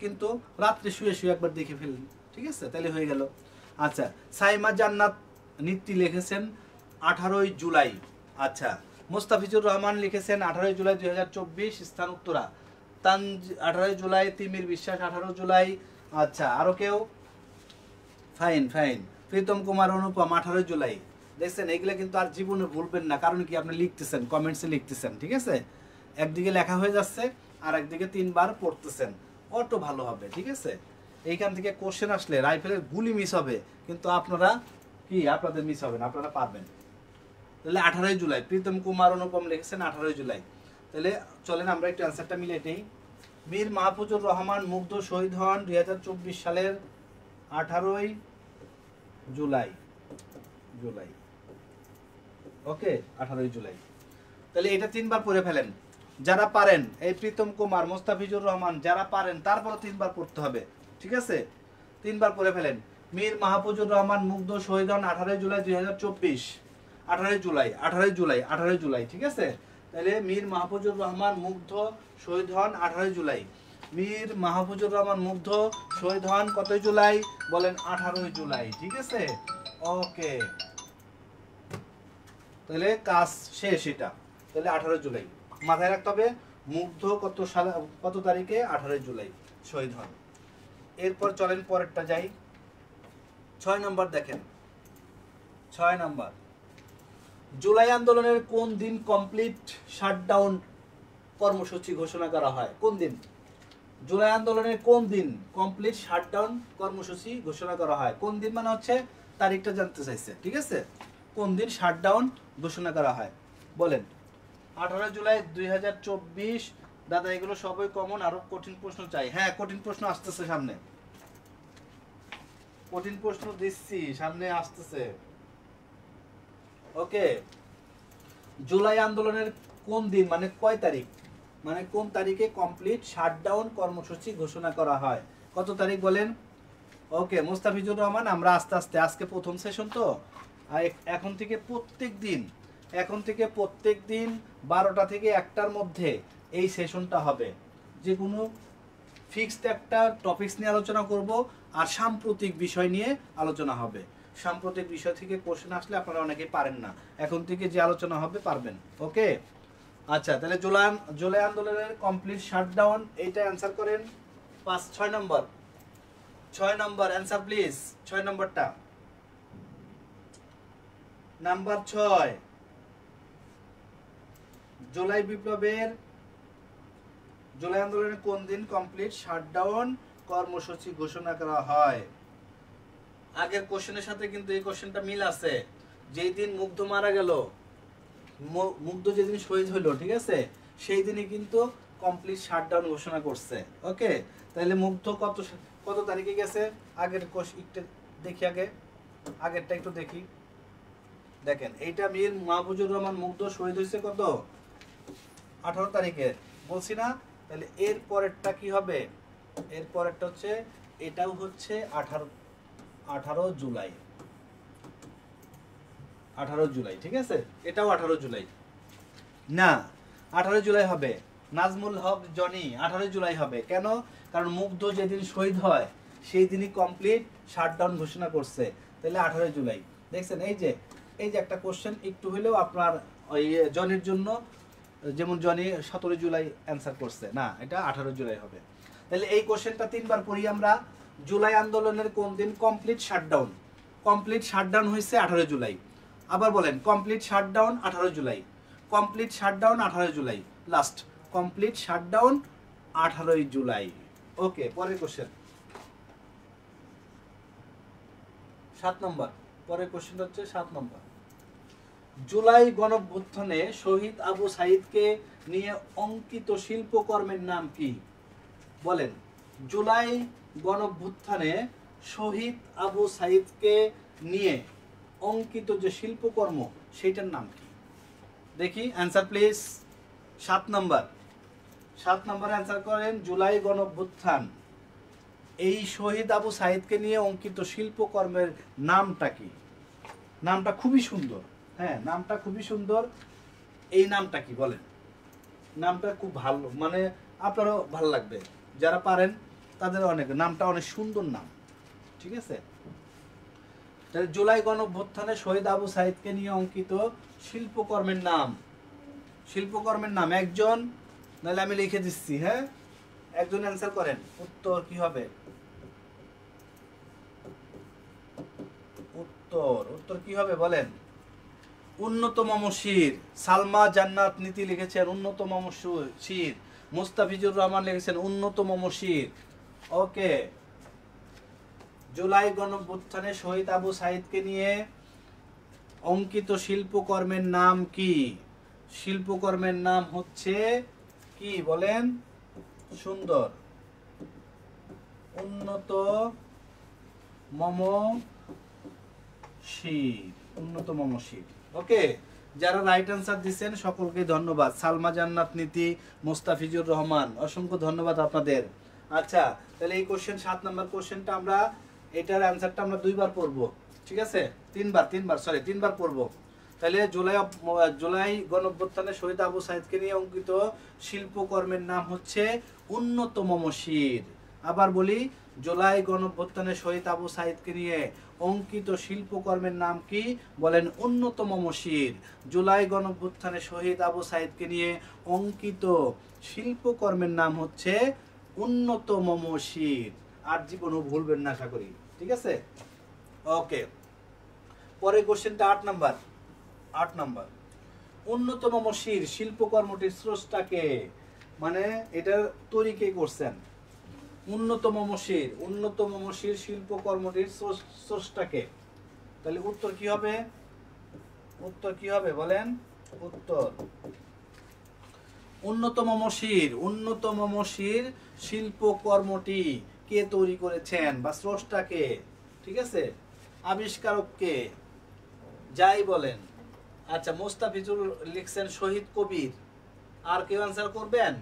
কিন্তু রাত্রে শুয়ে একবার দেখে ফেলুন। ঠিক আছে, তাহলে হয়ে গেল। আচ্ছা, সাইমা জান্নাত নীতি লিখেছেন 18 জুলাই। আচ্ছা, মোস্তাফিজুর রহমান লিখেছেন 18 জুলাই 2024, স্থান উত্তরা। 18 জুলাই, তিমির বিশ্বাস 18 জুলাই। আচ্ছা আরো কেউ? ফাইন ফাইন, প্রীতম কুমার অনুপম 18 জুলাই। দেখছেন এগুলা কিন্তু আর জীবনে ভুলবেন না, কারণ কি আপনি লিখতেছেন, কমেন্টসে লিখতেছেন, ঠিক আছে? একদিকে লেখা হয়ে যাচ্ছে আর একদিকে 3 বার পড়তেছেন, অটো ভালো হবে, ঠিক আছে? এইখান থেকে কোশ্চেন আসলে রাইফেলের গুলি মিস হবে, কিন্তু আপনারা কি, আপনাদের মিস হবে না, আপনারা পারবেন। তাহলে 18 জুলাই, প্রীতম কুমার অনুপম লিখেছেন 18 জুলাই। তাহলে চলেন আমরা একটু অ্যান্সারটা মিলে নেই। মীর মাহফুজুর রহমান মুগ্ধ শহীদ হন 2024 সালের 18 জুলাই। জুলাই, ওকে, 18 জুলাই। তাহলে এটা 3 বার পড়ে ফেলেন যারা পারেন। এই প্রীতম কুমার, মোস্তাফিজুর রহমান, যারা পারেন তারপর 3 বার পড়তে হবে, ঠিক আছে? 3 বার পড়ে ফেলেন। মীর মাহফুজুর রহমান মুগ্ধ শহীদ হন 18 জুলাই 2024। 18 জুলাই, 18 জুলাই, 18 জুলাই, ঠিক আছে? তাহলে মীর মাহফুজুর রহমান মুগ্ধ শহীদ হন 18 জুলাই। মীর মাহফুজুর রহমান মুগ্ধ শহীদ হন কত জুলাই? বলেন 18 জুলাই, ঠিক আছে? ওকে, তাহলে কাজ শেষ এটা। তাহলে 18 জুলাই মাথায় রাখতে হবে। মুগ্ধ কত সালে, কত তারিখে? 18 জুলাই শহীদ হন। এরপর চলেন পরেরটা যাই। 6 নম্বর দেখেন, 6 নম্বর, জুলাই আন্দোলনের কোন দিন কমপ্লিট শাটডাউন কর্মসূচি ঘোষণা করা হয়? কোন দিন? জুলাই আন্দোলনের কোন দিন কমপ্লিট শাটডাউন কর্মসূচি ঘোষণা করা হয়? কোন দিন মানে হচ্ছে তারিখটা জানতে চাইছে, ঠিক আছে? কোন দিন শাটডাউন ঘোষণা করা হয় বলেন? 18 জুলাই 2024। দাদা এগুলো সবই কমন, আরো কঠিন প্রশ্ন চাই। হ্যাঁ, কঠিন প্রশ্ন আসতেছে সামনে, কঠিন প্রশ্ন দিচ্ছি, সামনে আসতেছে। ওকে, জুলাই আন্দোলনের কোন দিন মানে কয় তারিখ, মানে কোন তারিখে কমপ্লিট শাটডাউন কর্মসূচি ঘোষণা করা হয়? কত তারিখ বলেন? ওকে, মুস্তাফিজুর রহমান, আমরা আস্তে আস্তে, আজকে প্রথম সেশন তো, এখন থেকে প্রত্যেক দিন 12টা থেকে 1টার মধ্যে এই সেশনটা হবে। যে কোনো ফিক্সড একটা টপিকস নিয়ে আলোচনা করব, আর সাম্প্রতিক বিষয় নিয়ে আলোচনা হবে। সাম্প্রতিক বিষয় থেকে কোশ্চেন আসলে আপনারা অনেকেই পারেন না, এখন থেকে যে আলোচনা হবে পারবেন। ওকে, আচ্ছা, তাহলে জুলাই আন্দোলনের কমপ্লিট শাটডাউন, এইটা অ্যান্সার করেন। 6 নম্বর, 6 নম্বর অ্যান্সার প্লিজ। 6 নম্বরটা, নাম্বার 6, জুলাই বিপ্লবের, জুলাই আন্দোলনের কোন দিন কমপ্লিট শাটডাউন কর্মসূচি ঘোষণা করা হয়? আগের কোশ্চেনের সাথে কিন্তু এই কোশ্চেনটা মিল আছে। যেই দিন মুগ্ধ মারা গেল, মুগ্ধ যেদিন শহীদ হইল, ঠিক আছে, সেই দিনই কিন্তু কমপ্লিট শাটডাউন ঘোষণা করছে। ওকে, তাহলে মুগ্ধ কত তারিখে গেছে? আগের একটু দেখি, আগেরটা একটু দেখি। দেখেন, এইটা মীর মাহফুজুর রহমান মুগ্ধ শহীদ হয়েছে কত? 18 তারিখে, বলছি না? তাহলে এর পরেরটা কি হবে? এর পরেরটা হচ্ছে, এটাও হচ্ছে 18 জুলাই। 18 জুলাই, ঠিক আছে? এটাও 18 জুলাই না, 18 জুলাই হবে। নাজমুল হক জনি, 18 জুলাই হবে। কেন? কারণ মুগ্ধ যেদিন শহীদ হয় সেই দিনই কমপ্লিট শাটডাউন ঘোষণা করছে। তাহলে 18 জুলাই। দেখছেন, এই যে একটা কোশ্চেন একটু হলেও আপনার ওই জনির জন্য, যেমন জনি 17 জুলাই অ্যান্সার করছে, না, এটা 18 জুলাই হবে। তাহলে এই কোশ্চেনটা 3 বার পড়ি আমরা। জুলাই আন্দোলনের কোন দিন কমপ্লিট শাটডাউন? কমপ্লিট শাটডাউন হয়েছে 18 জুলাই। আবার বলেন, complete shutdown 18 July, complete shutdown 18 July, last complete shutdown 18 July. Okay, পরের কোশ্চেন 7 নম্বর। পরের কোশ্চেনটা হচ্ছে 7 নম্বর। জুলাই গণঅভ্যুত্থানে শহীদ আবু সাইদকে নিয়ে অঙ্কিত শিল্পকর্মের নাম কি? বলেন, জুলাই গণঅভ্যুত্থানে শহীদ আবু সাইদকে নিয়ে অঙ্কিত যে শিল্পকর্ম, সেইটার নাম কি? দেখি answer please. 7 number, 7 number answer করেন। জুলাই গণঅভ্যুত্থান, এই শহীদ আবু সাইদকে নিয়ে অঙ্কিত শিল্পকর্মের নামটা কি? নামটা খুবই সুন্দর, হ্যাঁ, নামটা খুবই সুন্দর। এই নামটা কি বলেন? নামটা খুব ভালো, মানে আপনারও ভালো লাগবে, যারা পারেন তাদের অনেক, নামটা অনেক সুন্দর নাম, ঠিক আছে? তাহলে জুলাই গণঅভ্যুত্থানে শহীদ আবু সাইদকে নিয়ে অঙ্কিত শিল্পকর্মের নাম, শিল্পকর্মের নাম একজন, নাহলে আমি লিখে দিচ্ছি, হ্যাঁ, একজন অ্যান্সার করেন, উত্তর কি হবে? উত্তর কি হবে বলেন? উন্নত মমশির। সালমা জান্নাত নীতি লিখেছেন উন্নত মমশির। মুস্তাফিজুর রহমান লিখেছেন উন্নত মমশির। ওকে। জুলাই গণঅভ্যুত্থানে শহীদ আবু সাইদকে নিয়ে অঙ্কিত শিল্পকর্মের নাম কি? শিল্পকর্মের নাম হচ্ছে কি বলেন? সুন্দর। উন্নত মমশির। উন্নত মমশির। ওকে, যারা রাইট অ্যান্সার দিচ্ছেন সকলকে ধন্যবাদ। সালমা জান্নাত নীতি, মুস্তাফিজুর রহমান, অসংখ্য ধন্যবাদ আপনাদের। আচ্ছা, তাহলে এই কোশ্চেন 7 নাম্বার কোশ্চেনটা আমরা, এটার অ্যান্সারটা আমরা 2 বার পড়ব, ঠিক আছে? 3 বার পড়ব। তাহলে জুলাই গণঅভ্যুত্থানে শহীদ আবু সাইদকে নিয়ে অঙ্কিত শিল্পকর্মের নাম হচ্ছে উন্নত মমশির। আবার বলি, জুলাই গণঅভ্যুত্থানে শহীদ আবু সাইদকে নিয়ে অঙ্কিত শিল্পকর্মের নাম কি? বলেন উন্নত মমশির। জুলাই গণঅভ্যুত্থানে শহীদ আবু সাইদকে নিয়ে অঙ্কিত শিল্পকর্মের নাম হচ্ছে উন্নত মমশির। আর জীবনও ভুলবেন না আশা করি, ঠিক আছে? ওকে, পরের কোশ্চেনটা 8 নাম্বার। 8 নাম্বার, উন্নত মমশির শিল্পকর্মটির স্রষ্টাকে, মানে এটার তৈরি কে করছেন? উন্নত মমশির শিল্পকর্মটির স্রষ্টাকে। তাহলে উত্তর কি হবে? উত্তর কি হবে বলেন? উত্তর উন্নত মমশির শিল্পকর্মটি কে তৈরি করেছেন বা স্রষ্টাকে, ঠিক আছে? আবিষ্কারককে, যাই বলেন। আচ্ছা, মুস্তাফিজুর লিখছেন শহীদ কবির। আর কেউ অ্যান্সার করবেন?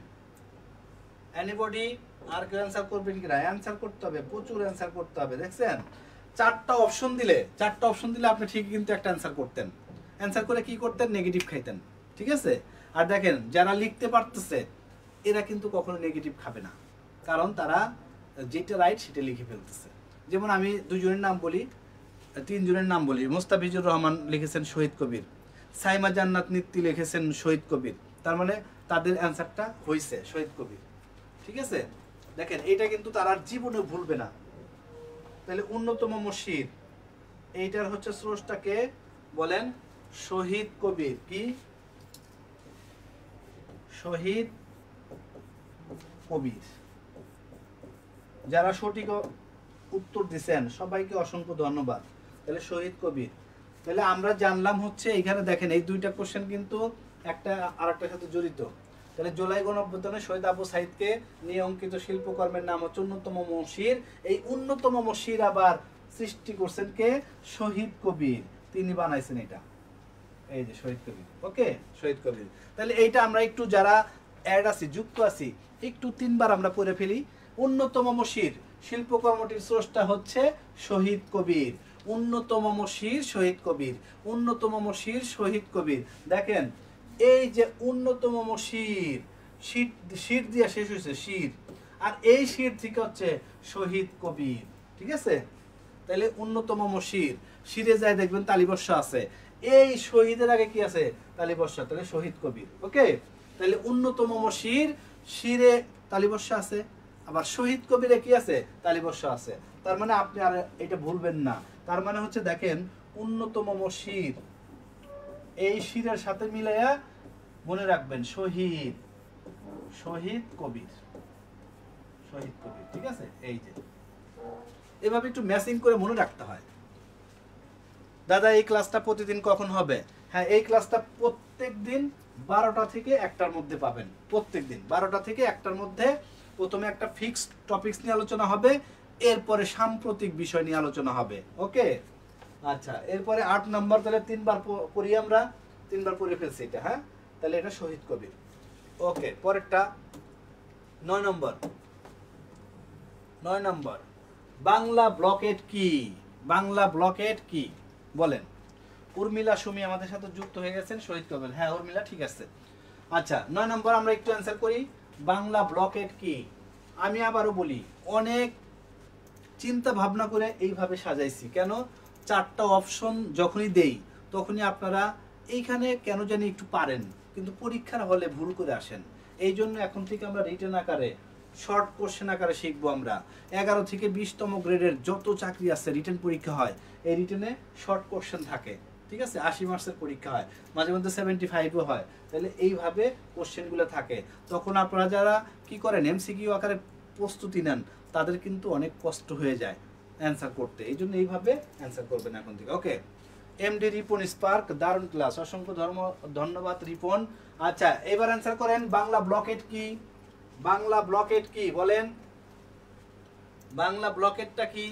এনিবডি? আর কেউ অ্যান্সার করবেন কিনা? অ্যান্সার করতে হবে, প্রচুর অ্যান্সার করতে হবে। দেখছেন, 4টা অপশন দিলে আপনি ঠিকই কিন্তু একটা অ্যান্সার করতেন। অ্যান্সার করে কি করতেন? নেগেটিভ খাইতেন, ঠিক আছে? আর দেখেন, যারা লিখতে পারতেছে এরা কিন্তু কখনো নেগেটিভ খাবে না, কারণ তারা যেটা রাইট সেটা লিখে ফেলতেছে। যেমন আমি 2 জনের নাম বলি, 3 জনের নাম বলি। মুস্তাফিজুর রহমান লিখেছেন শহীদ কবির, সাইমা জান্নাত নীতি লিখেছেন শহীদ কবির। তার মানে তাদের অ্যান্সারটা হয়েছে শহীদ কবির, ঠিক আছে? দেখেন, এটা কিন্তু তারা জীবনে ভুলবে না। তাহলে উন্নত মমশির, এইটার হচ্ছে স্রষ্টাকে বলেন শহীদ কবির। কি? শহীদ কবির। যারা সঠিক উত্তর দিচ্ছেন সবাইকে অসংখ্য ধন্যবাদ। তাহলে শহীদ কবির। তাহলে আমরা জানলাম হচ্ছে, এখানে দেখেন এই 2টা কোশ্চেন কিন্তু একটা আরেকটার সাথে জড়িত। তাহলে জুলাই গণঅভ্যুত্থানে শহীদ আবু সাইদকে নিয়ে অঙ্কিত শিল্পকর্মের নাম হচ্ছে উন্নত মমশির। এই উন্নত মমশির আবার সৃষ্টি করছেন কে? শহীদ কবির। তিনি বানাইছেন এটা, এই যে শহীদ কবির। ওকে, শহীদ কবির। তাহলে এইটা আমরা একটু যারা অ্যাড আছি, যুক্ত আছি, একটু 3 বার আমরা পড়ে ফেলি। উন্নত মমশির শিল্পকর্মটির স্রষ্টা হচ্ছে শহীদ কবির। উন্নত মমশির শহীদ কবির। উন্নত মমশির শহীদ কবির। দেখেন, এই যে উন্নত মমশির, শির দিয়া শেষ হয়েছে, শির, আর এই শির থেকে হচ্ছে শহীদ কবির, ঠিক আছে? তাহলে উন্নত মমশির, শিরে যায় দেখবেন তালিবর্ষ আছে, এই শহীদের আগে কি আছে? তালিবর্ষ। তাহলে শহীদ কবির। ওকে, তাহলে উন্নত মমশির, শিরে তালিবর্ষ আছে, আবার শহীদ কবিরে কি আছে? তালিবর্ষ আছে। তার মানে আপনি আর এটা ভুলবেন না। তার মানে হচ্ছে দেখেন, উন্নত মমশির, এই শিরের সাথে মিলাইয়া মনে রাখবেন শহীদ, শহীদ কবির, শহীদ কবির, ঠিক আছে? এই যে এভাবে একটু ম্যাচিং করে মনে রাখতে হয়। দাদা, এই ক্লাসটা প্রতিদিন কখন হবে? হ্যাঁ, এই ক্লাসটা প্রত্যেকদিন 12টা থেকে 1টার মধ্যে পাবেন। প্রত্যেকদিন 12টা থেকে 1টার মধ্যে প্রথমে একটা ফিক্সড টপিকস নিয়ে আলোচনা হবে, এরপরে সাম্প্রতিক বিষয় নিয়ে আলোচনা হবে। ওকে, আচ্ছা, এরপরে 8 নাম্বার, তাহলে 3 বার পড়ি আমরা, 3 বার পড়ে ফেলছি এটা। হ্যাঁ, তাহলে এটা শহীদ কবির। ওকে, পরেরটা 9 নম্বর। 9 নম্বর, বাংলা ব্লকেট কি? বাংলা ব্লকেট কি বলেন? উর্মিলা সুমি আমাদের সাথে যুক্ত হয়ে গেছেন, শহীদ কবির। হ্যাঁ উর্মিলা, ঠিক আছে। আচ্ছা, 9 নম্বর আমরা একটু অ্যান্সার করি। বাংলা ব্লকেট কি? আমি আবারও বলি, অনেক চিন্তা ভাবনা করে এইভাবে সাজাইছি। কেন? 4টা অপশন যখনই দেই তখনই আপনারা এইখানে কেন জানি একটু পারেন, কিন্তু পরীক্ষার হলে ভুল করে আসেন। এই জন্য এখন থেকে আমরা রিটেন আকারে শর্ট কোশ্চেন আকারে শিখবো আমরা। 11 থেকে 20তম গ্রেডের যত চাকরি আছে রিটেন পরীক্ষা হয়, এই রিটেনে শর্ট কোশ্চেন থাকে, ঠিক আছে? 80 মার্কসের পরীক্ষা হয়, মাঝে মধ্যে 75ও হয়। তাহলে এইভাবে কোশ্চেনগুলো থাকে। তখন আপনারা যারা কি করেন এমসিকিউ আকারে প্রস্তুতি নেন, তাদের কিন্তু অনেক কষ্ট হয়ে যায় অ্যান্সার করতে। এই জন্য এইভাবে অ্যান্সার করবেন এখন থেকে। ওকে, এমডি রিপন স্পার্ক, দারুণ ক্লাস, অসংখ্য ধন্যবাদ রিপন। আচ্ছা, এবার অ্যান্সার করেন বাংলা ব্লকেট কি? বাংলা ব্লকেট কি বলেন? বাংলা ব্লকেটটা কি?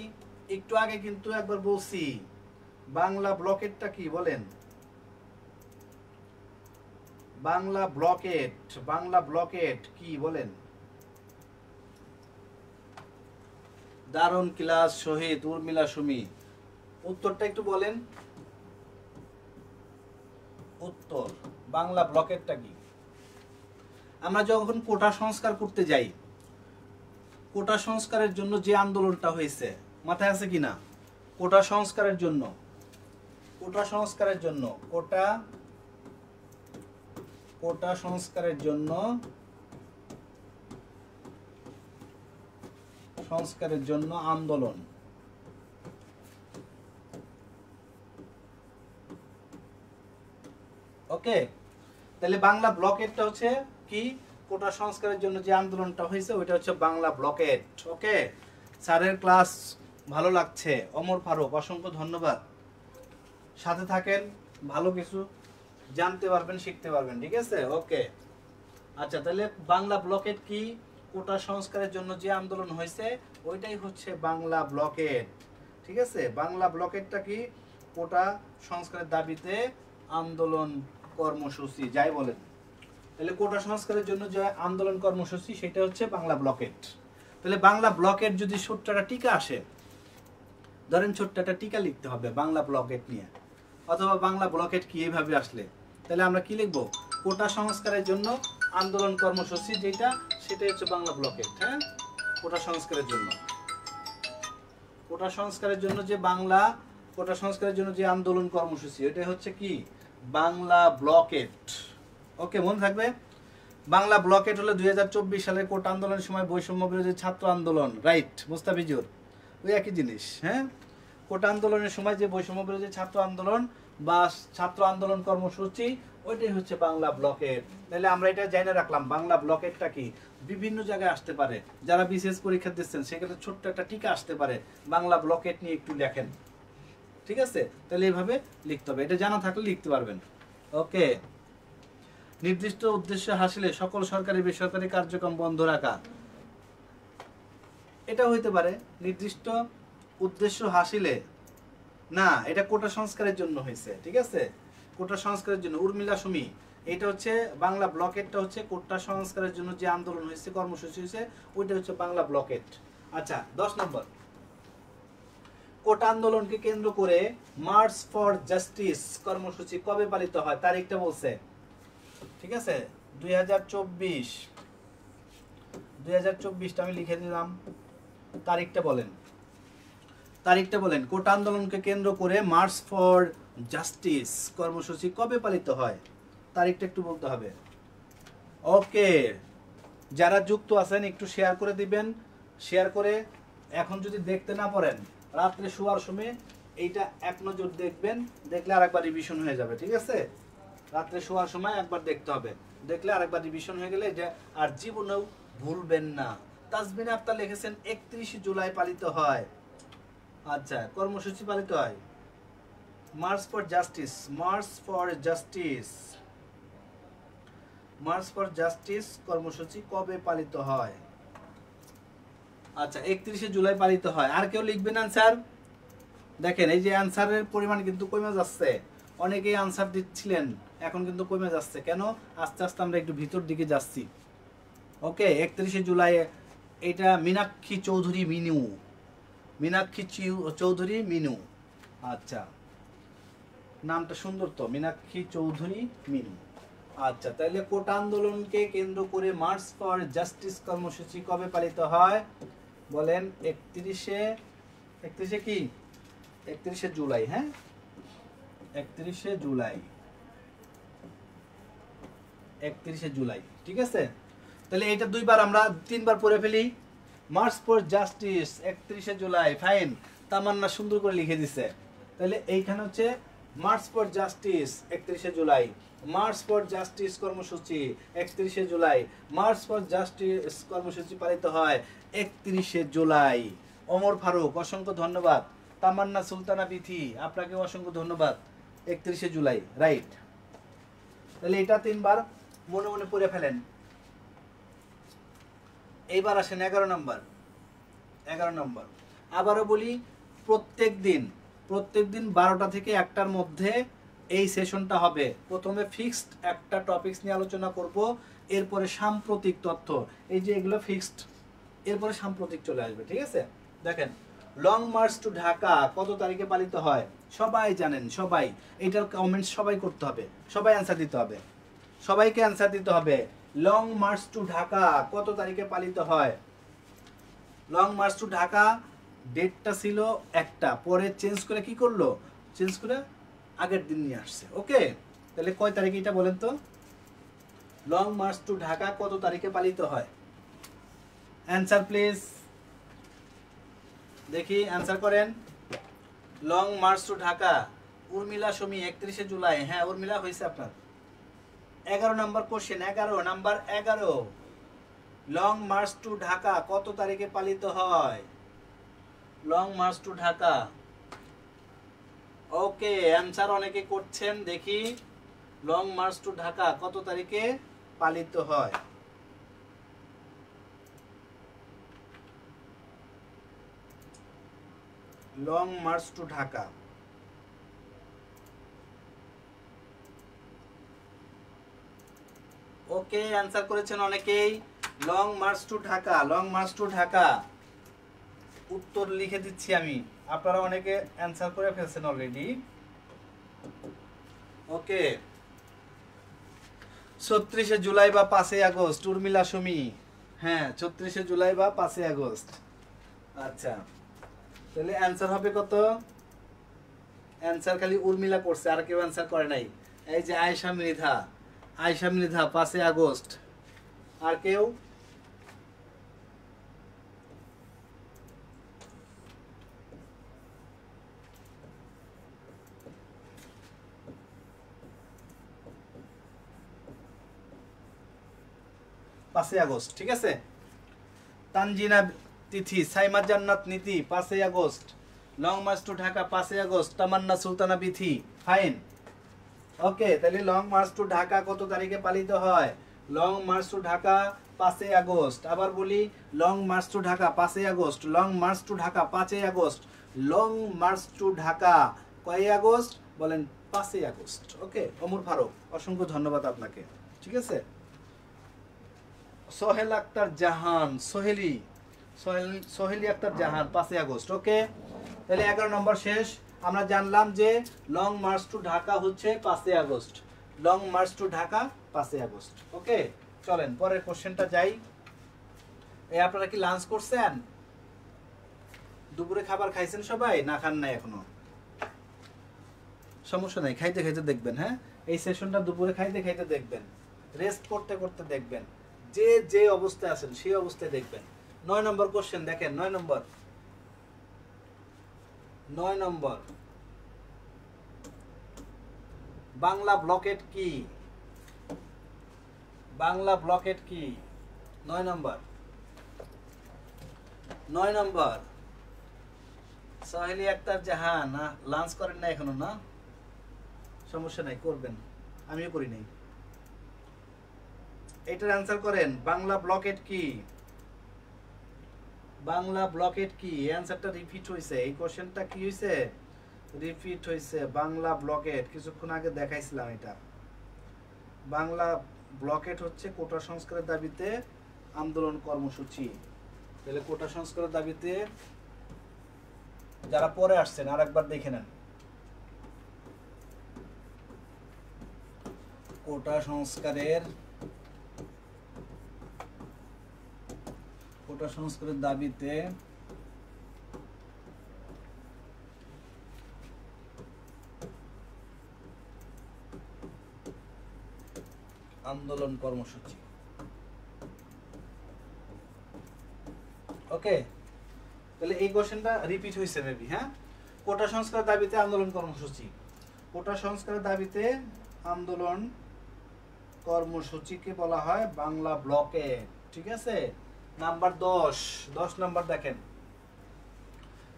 একটু আগে কিন্তু একবার বলছি, বাংলা ব্লকেটটা কি বলেন? বাংলা ব্লকেট, বাংলা ব্লকেট কি বলেন? দারুণ ক্লাস শহীদ, উর্মিলা সুমি, উত্তরটা একটু বলেন। উত্তর বাংলা ব্লকেটটা কি? আমরা যখন কোটা সংস্কার করতে যাই, কোটা সংস্কারের জন্য যে আন্দোলনটা হয়েছে মাথায় আছে কিনা? কোটা সংস্কারের জন্য, কোটা সংস্কারের জন্য, কোটা সংস্কারের জন্য, সংস্কারের জন্য আন্দোলন। ওকে, তাহলে বাংলা ব্লকেটটা হচ্ছে কি? কোটা সংস্কারের জন্য যে আন্দোলনটা হয়েছে ওইটা হচ্ছে বাংলা ব্লকেট। ওকে, স্যারের ক্লাস ভালো লাগছে, অমর ফারুক, অসংখ্য ধন্যবাদ। সাথে থাকেন, ভালো কিছু জানতে পারবেন, শিখতে পারবেন, ঠিক আছে? ওকে, আচ্ছা, তাহলে বাংলা ব্লকেট কি? কোটা সংস্কারের জন্য যে আন্দোলন হয়েছে ওইটাই হচ্ছে বাংলা ব্লকেট, ঠিক আছে? বাংলা ব্লকেটটা কি? কোটা সংস্কারের দাবিতে আন্দোলন কর্মসূচি, যাই বলেন। তাহলে কোটা সংস্কারের জন্য যে আন্দোলন কর্মসূচি সেটা হচ্ছে বাংলা ব্লকেট। তাহলে বাংলা ব্লকেট যদি ছোট্ট একটা টিকা আসে, ধরেন ছোট্ট একটা টিকা লিখতে হবে বাংলা ব্লকেট নিয়ে, অথবা বাংলা ব্লকেট কি এইভাবে আসলে, তাহলে আমরা কি লিখবো? কোটা সংস্কারের জন্য আন্দোলন কর্মসূচি যেটা, সেটাই হচ্ছে বাংলা ব্লকেট। হ্যাঁ, কোটা সংস্কারের জন্য, কোটা সংস্কারের জন্য যে বাংলা, কোটা সংস্কারের জন্য যে আন্দোলন কর্মসূচি ওইটাই হচ্ছে কি? বাংলা ব্লকেট। ওকে, মনে থাকবে। বাংলা ব্লকেট হলো 2024 সালের কোটা আন্দোলনের সময় বৈষম্য বিরোধী ছাত্র আন্দোলন, রাইট মুস্তাফিজুর? ওই একই জিনিস। হ্যাঁ, কোটা আন্দোলনের সময় যে বৈষম্য বিরোধী ছাত্র আন্দোলন বা ছাত্র আন্দোলন কর্মসূচি ওইটাই হচ্ছে বাংলা ব্লকেট। তাহলে আমরা এটা জেনে রাখলাম বাংলা ব্লকেটটা কি। বিভিন্ন জায়গায় আসতে পারে, যারা বিশেষ পরীক্ষা দিচ্ছেন সেক্ষেত্রে ছোট্ট একটা টিকা আসতে পারে, বাংলা ব্লকেট নিয়ে একটু লেখেন, ঠিক আছে? তাহলে এইভাবে লিখতে হবে, এটা জানা থাকলে লিখতে পারবেন। ওকে, নির্দিষ্ট উদ্দেশ্য হাসিলে সকল সরকারি বেসরকারি কার্যক্রম বন্ধ রাখা, এটা হইতে পারে নির্দিষ্ট উদ্দেশ্য হাসিলে, না এটা কোটা সংস্কারের জন্য হয়েছে, ঠিক আছে? কোটা সংস্কারের জন্য, উর্মিলা সুমি, এটা হচ্ছে বাংলা ব্লকেটটা হচ্ছে কোটা সংস্কারের জন্য যে আন্দোলন হয়েছে, কর্মসূচি হয়েছে, ওইটা হচ্ছে বাংলা ব্লকেট। আচ্ছা, 10 নম্বর, কোটা আন্দোলনকে কেন্দ্র করে মার্চ ফর জাস্টিস কর্মসূচি কবে পালিত হয়? তারিখটা বলছে, ঠিক আছে? 2024টা আমি লিখে দিলাম, তারিখটা বলেন, তারিখটা বলেন। কোটা আন্দোলনকে কেন্দ্র করে মার্চ ফর জাস্টিস কর্মসূচি কবে পালিত হয়? তারিখটা একটু বলতে হবে। ওকে, যারা যুক্ত আছেন একটু শেয়ার করে দিবেন। শেয়ার করে এখন যদি দেখতে না পারেন, রাত্রে শোয়ার সময় এইটা এক নজর দেখবেন, দেখলে আরেকবার রিভিশন হয়ে যাবে, ঠিক আছে? রাত্রে শোয়ার সময় একবার দেখতে হবে, দেখলে আরেকবার রিভিশন হয়ে গেলে এটা আর জীবনেও ভুলবেন না। তাসবিন আক্তার লিখেছেন 31 জুলাই পালিত হয়। আচ্ছা, কর্মসূচি পালিত হয় March for justice, March for justice, March for Justice কর্মসূচি কবে পালিত হয়? আচ্ছা, 31 জুলাই পালিত হয়। আর কেউ লিখবেন আনসার? দেখেন এই যে আনসারের পরিমাণ কিন্তু কমে যাচ্ছে, অনেকেই আনসার দিচ্ছিলেন, এখন কিন্তু কমে যাচ্ছে। কেন? আস্তে আস্তে আমরা একটু ভিতর দিকে যাচ্ছি। ওকে, 31 জুলাই, এটা মীনাক্ষী চৌধুরী মিনু, মীনাক্ষী চৌধুরী মিনু। আচ্ছা, নামটা সুন্দর তো, মীনাক্ষী চৌধুরী মিনু। আচ্ছা, তাহলে কোটা আন্দোলনকে কেন্দ্র করে মার্চ ফর জাস্টিস কর্মসূচি কবে পালিত হয় বলেন? 31 কি? 31 জুলাই। হ্যাঁ, 31 জুলাই, 31 জুলাই, ঠিক আছে? তাহলে এটা দুইবার আমরা তিনবার পড়ে ফেলি। মার্চ ফর জাস্টিস 31শে জুলাই, ফাইন। তামান্না সুন্দর করে লিখে দিছে। তাহলে এইখানে হচ্ছে মার্চ ফর জাস্টিস 31শে জুলাই, মার্চ ফর জাস্টিস কর্মসূচি 31শে জুলাই, মার্চ ফর জাস্টিস কর্মসূচি পালিত হয় 31শে জুলাই। ওমর ফারুক অসংখ্য ধন্যবাদ। তামান্না সুলতানা বিথি আপনাকে অসংখ্য ধন্যবাদ। 31শে জুলাই, রাইট। তাহলে এটা তিনবার মনে মনে পড়ে ফেলেন। এইবার আসেন 11 নম্বর। 11 নম্বর আবারও বলি, প্রত্যেক দিন 12টা থেকে 1টার মধ্যে এই সেশনটা হবে। প্রথমে ফিক্সড একটা টপিকস নিয়ে আলোচনা করব, এরপরে সাম্প্রতিক তথ্য, এই যে এগুলো ফিক্সড, এরপরে সাম্প্রতিক চলে আসবে, ঠিক আছে? দেখেন, লং মার্চ টু ঢাকা কত তারিখে পালিত হয়? সবাই জানেন, সবাই। এটার কমেন্টস সবাই করতে হবে, সবাই অ্যান্সার দিতে হবে, সবাইকে অ্যান্সার দিতে হবে। লং মার্চ টু ঢাকা কত তারিখে পালিত হয়? লং মার্চ টু ঢাকা ডেটটা ছিল একটা, পরে চেঞ্জ করে কি করলো? চেঞ্জ করে আগের দিন নিয়ে আসছে। ওকে, তাহলে কয় তারিখে এটা বলেন তো? লং মার্চ টু ঢাকা কত তারিখে পালিত হয়? অ্যান্সার প্লিজ, দেখি অ্যান্সার করেন। Long March to Dhaka, Urmila Sumi 31শে জুলাই। হ্যাঁ উর্মিলা, হয়েছে আপনার। 11 নম্বর question, 11 Long March to Dhaka কত তারিখে পালিত হয়? Long March to Dhaka. Okay, answer অনেকে করছেন, দেখি লং মার্চ টু ঢাকা কত তারিখে পালিত হয়? Long March to Dhaka. Okay, answer করেছেন অনেকেই। Long March to Dhaka, Long March to Dhaka উত্তর লিখে দিচ্ছি আমি, আপনারা অনেকে অ্যানসার করে ফেলছেন অলরেডি। ওকে, 36শে জুলাই বা 5ই আগস্ট, উর্মিলা সুমি। হ্যাঁ 36শে জুলাই বা 5ই আগস্ট। আচ্ছা, তাহলে অ্যানসার হবে কত? অ্যানসার খালি উর্মিলা করছে, আর কেউ অ্যানসার করে নাই। এই যে আয়েশা মৃধা, 5ই আগস্ট। আর কেউ? আগস্ট, ঠিক আছে। তানজিনা তিথি, সাইমা জান্নাত নীতি 5ই August. Long March to Dhaka 5ই August. Tamanna Sultana Bithi, fine. Okay, তাহলে লং মার্চ টু ঢাকা কত তারিখে পালিত হয়? লং মার্চ টু ঢাকা 5ই আগস্ট। আবার বলি, লং মার্চ টু ঢাকা 5ই August, Long March to Dhaka 5ই August, Long March to Dhaka কয় আগস্ট বলেন? 5ই আগস্ট। ওকে, ওমর ফারুক অসংখ্য ধন্যবাদ আপনাকে, ঠিক আছে। সোহেল আক্তার জাহান, সোহেলি আক্তার জাহান 5ই আগস্ট। ওকে, তাহলে 11 নম্বর শেষ। আমরা জানলাম যে লং মার্চ টু ঢাকা হচ্ছে 5ই August, Long March to Dhaka 5ই আগস্ট। ওকে, চলেন পরের কোশ্চেনটা যাই। এই আপনারা কি লাঞ্চ করছেন? দুপুরে খাবার খাইছেন সবাই, না খান নাই এখনো? সমস্যা নাই, খাইতে খাইতে দেখবেন। হ্যাঁ, এই সেশনটা দুপুরে খাইতে খাইতে দেখবেন, রেস্ট করতে করতে দেখবেন, যে যে অবস্থায় আছেন সেই অবস্থায় দেখবেন। 9 নম্বর কোশ্চেন দেখেন, 9 নম্বর বাংলা ব্লকেট কি? বাংলা ব্লকেট কি? 9 নম্বর সোহেলি আক্তার জাহান, লাঞ্চ করেন না এখনো? না, সমস্যা নাই, করবেন, আমিও করি নাই। এটার অ্যান্সার করেন, বাংলা ব্লকেট কি? বাংলা ব্লকেট কি? অ্যান্সারটা রিপিট হইছে, এই কোশ্চেনটা কি হইছে? রিপিট হইছে। বাংলা ব্লকেট কিছুক্ষণ আগে দেখাইছিলাম এটা। বাংলা ব্লকেট হচ্ছে কোটা সংস্কারের দাবিতে আন্দোলন কর্মসূচি। তাহলে কোটা সংস্কারের দাবিতে যারা পরে আসছেন আরেকবার দেখে নেন। কোটা সংস্কারের দাবিতে আন্দোলন কর্মসূচি। ওকে, তাহলে এই কোশ্চেনটা রিপিট হয়েছে মেবি। হ্যাঁ, কোটা সংস্কার দাবিতে আন্দোলন কর্মসূচি, কোটা সংস্কারের দাবিতে আন্দোলন কর্মসূচিকে বলা হয় বাংলা ব্লকেড। ঠিক আছে, নাম্বার 10 নাম্বার দেখেন,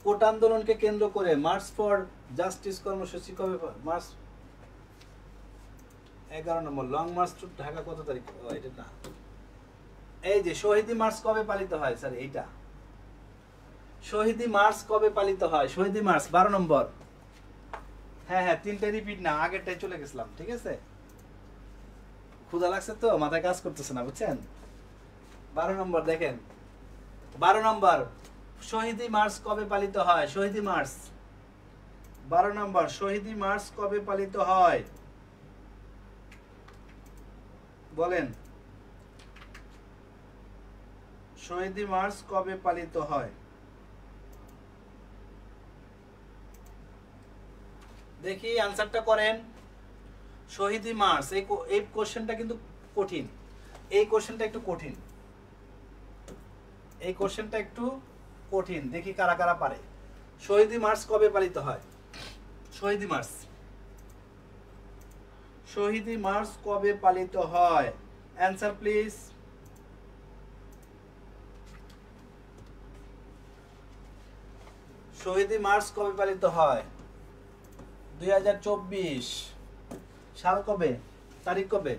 কোটা আন্দোলনকে কেন্দ্র করে মার্চ ফর জাস্টিস কর্মসূচি কবে? March 11 number long March to Dhaka কত তারিখ? এটা না, এই যে শহীদি মার্চ কবে পালিত হয় স্যার? এইটা শহীদি মার্চ কবে পালিত হয়? শহীদি মার্চ 12 নম্বর। হ্যাঁ হ্যাঁ, তিনটা রিপিট না, আগেরটাই চলে গেছিলাম। ঠিক আছে, ক্ষুধা লাগছে তো, মাথায় কাজ করতেছে না, বুঝছেন? 12 নম্বর দেখেন, 12 নম্বর শহীদি মার্চ কবে পালিত হয়? শহীদি মার্চ 12 নম্বর, শহীদি মার্চ কবে পালিত হয় বলেন? শহীদি মার্চ কবে পালিত হয়? দেখি আনসারটা করেন। শহীদি মার্চ, এই কোশ্চেনটা কিন্তু কঠিন, এই কোশ্চেনটা একটু কঠিন, এই কোশ্চেনটা একটু কঠিন। দেখি কারা কারা পারে। শহীদি মার্চ কবে পালিত হয়? শহীদি মার্চ, শহীদি মার্চ কবে পালিত হয়? Answer please. শহীদি মার্চ কবে পালিত হয়? 2024 সাল কবে? তারিখ কবে?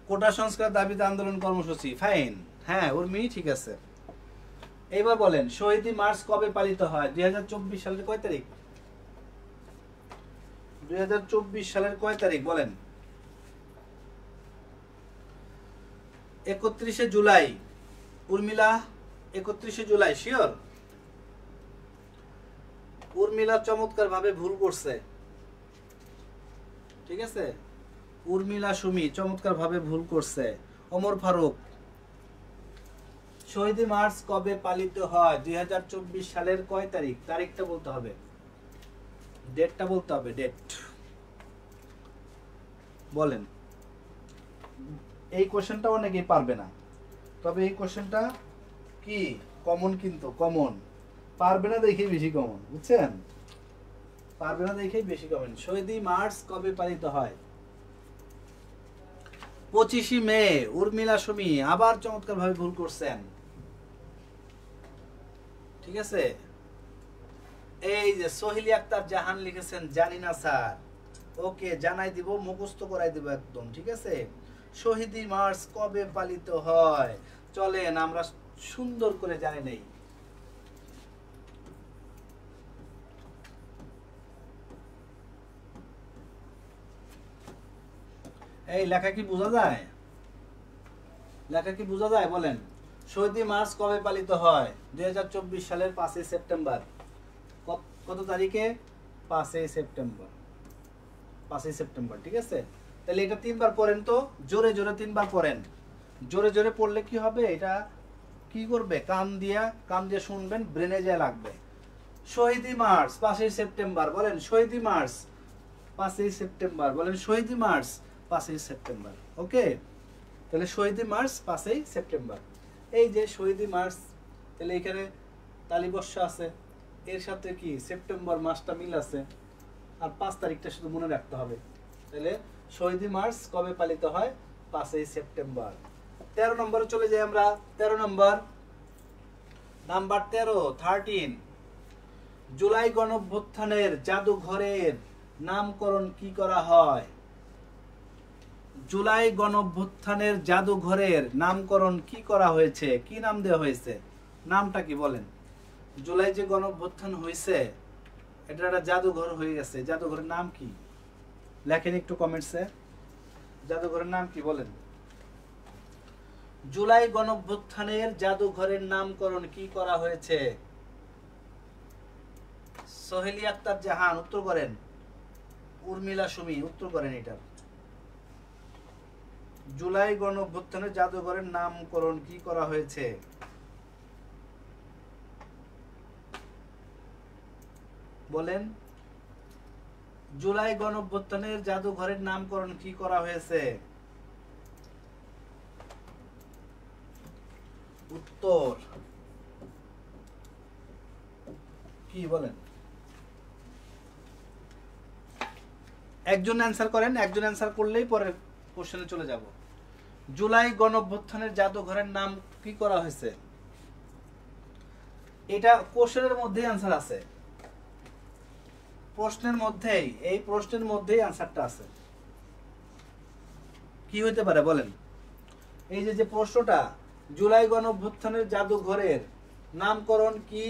কোটা সংস্কার দাবিতে আন্দোলন কর্মসূচি, ফাইন। হ্যাঁ উর্মি, ঠিক আছে। এইবার বলেন শহীদি মার্চ কবে পালিত হয়? 2024 সালের কয় তারিখ? 2024 সালের কয় তারিখ বলেন? 31শে জুলাই। উর্মিলা 31শে জুলাই, শিওর? উর্মিলা চমৎকার ভাবে ভুল করছে। ঠিক আছে, উর্মিলা সুমি চমৎকার ভাবে ভুল করছে। ওমর ফারুক, শহীদি মার্চ কবে পালিত হয়? 2024 সালের কয় তারিখ? তারিখটা বলতে হবে, ডেটটা বলতে হবে, ডেট বলেন। এই কোশ্চেনটা অনেকেই পারবে না, তবে এই কোশ্চেনটা কি কমন, কিন্তু কমন। পারবে না দেখেই বেশি কমন, বুঝছেন? পারবে না দেখেই বেশি কমন। শহীদি মার্চ কবে পালিত হয়? 25 মে। উর্মিলা সুমি আবার চমৎকার ভাবে ভুল করছেন। ঠিক আছে, এই যে সোহেলি আক্তার জাহান লিখেছেন জানি না স্যার। ওকে, জানাই দিব, মুখস্থ করাই দিব একদম। ঠিক আছে, শহীদি মার্চ কবে পালিত হয়? চলেন আমরা সুন্দর করে জানি নেই। এই লেখা কি বোঝা যায়? লেখা কি বোঝা যায় বলেন? শহীদি মার্চ কবে পালিত হয়? 2024 সালের 5ই সেপ্টেম্বর। কত তারিখে? 5ই সেপ্টেম্বর, 5ই সেপ্টেম্বর। ঠিক আছে, তাহলে এটা তিনবার পড়েন তো, জোরে জোরে তিনবার পড়েন। জোরে জোরে পড়লে কি হবে? এটা কি করবে? কান দিয়ে শুনবেন, ব্রেনে যায় লাগবে। শহীদি মার্চ 5ই সেপ্টেম্বর বলেন। শহীদি মার্চ 5ই সেপ্টেম্বর বলেন। শহীদি মার্চ 5ই সেপ্টেম্বর। ওকে, তাহলে শহীদি মার্চ 5ই সেপ্টেম্বর। এই যে শহীদি মার্চ, তাহলে এখানে তালিবর্ষ আছে, এর সাথে কি সেপ্টেম্বর মাসটা মিল আছে, আর 5 তারিখটা শুধু মনে রাখতে হবে। তাহলে শহীদি মার্চ কবে পালিত হয়? 5ই সেপ্টেম্বর। 13 নম্বরে চলে যাই আমরা। 13 নম্বর, নাম্বার 13 জুলাই গণঅভ্যুত্থানের জাদুঘরের নামকরণ কি করা হয়? জুলাই গণঅভ্যুত্থানের জাদুঘরের নামকরণ কি করা হয়েছে? কি নাম দেওয়া হয়েছে? নামটা কি বলেন? জুলাই যে গণঅভ্যুত্থান হয়েছে, এটা একটা জাদুঘর হয়ে গেছে, জাদুঘরের নাম কি? লেখেন একটু কমেন্টসে, জাদুঘরের নাম কি বলেন? জুলাই গণঅভ্যুত্থানের জাদুঘরের নামকরণ কি করা হয়েছে? সোহেলি আক্তার জাহান উত্তর করেন। উর্মিলা সুমি উত্তর করেন। এটা জুলাই গণঅভ্যুত্থানের জাদুঘরের নামকরণ কি করা হয়েছে? বলেন, জুলাই গণঅভ্যুত্থানের জাদুঘরের নামকরণ কি করা হয়েছে? উত্তর উত্তর কি বলেন? একজন অ্যান্সার করেন, একজন অ্যান্সার করলেই পরে কোশ্চেনে চলে যাব। জুলাই গণঅভ্যুত্থানের জাদুঘরের নাম কি করা হয়েছে? এটা কোশ্চেনের মধ্যেই অ্যান্সার আছে, প্রশ্নের মধ্যেই, এই প্রশ্নের মধ্যেই অ্যান্সারটা আছে। কি হইতে পারে বলেন? এই যে প্রশ্নটা, জুলাই গণঅভ্যুত্থানের জাদুঘরের নামকরণ কি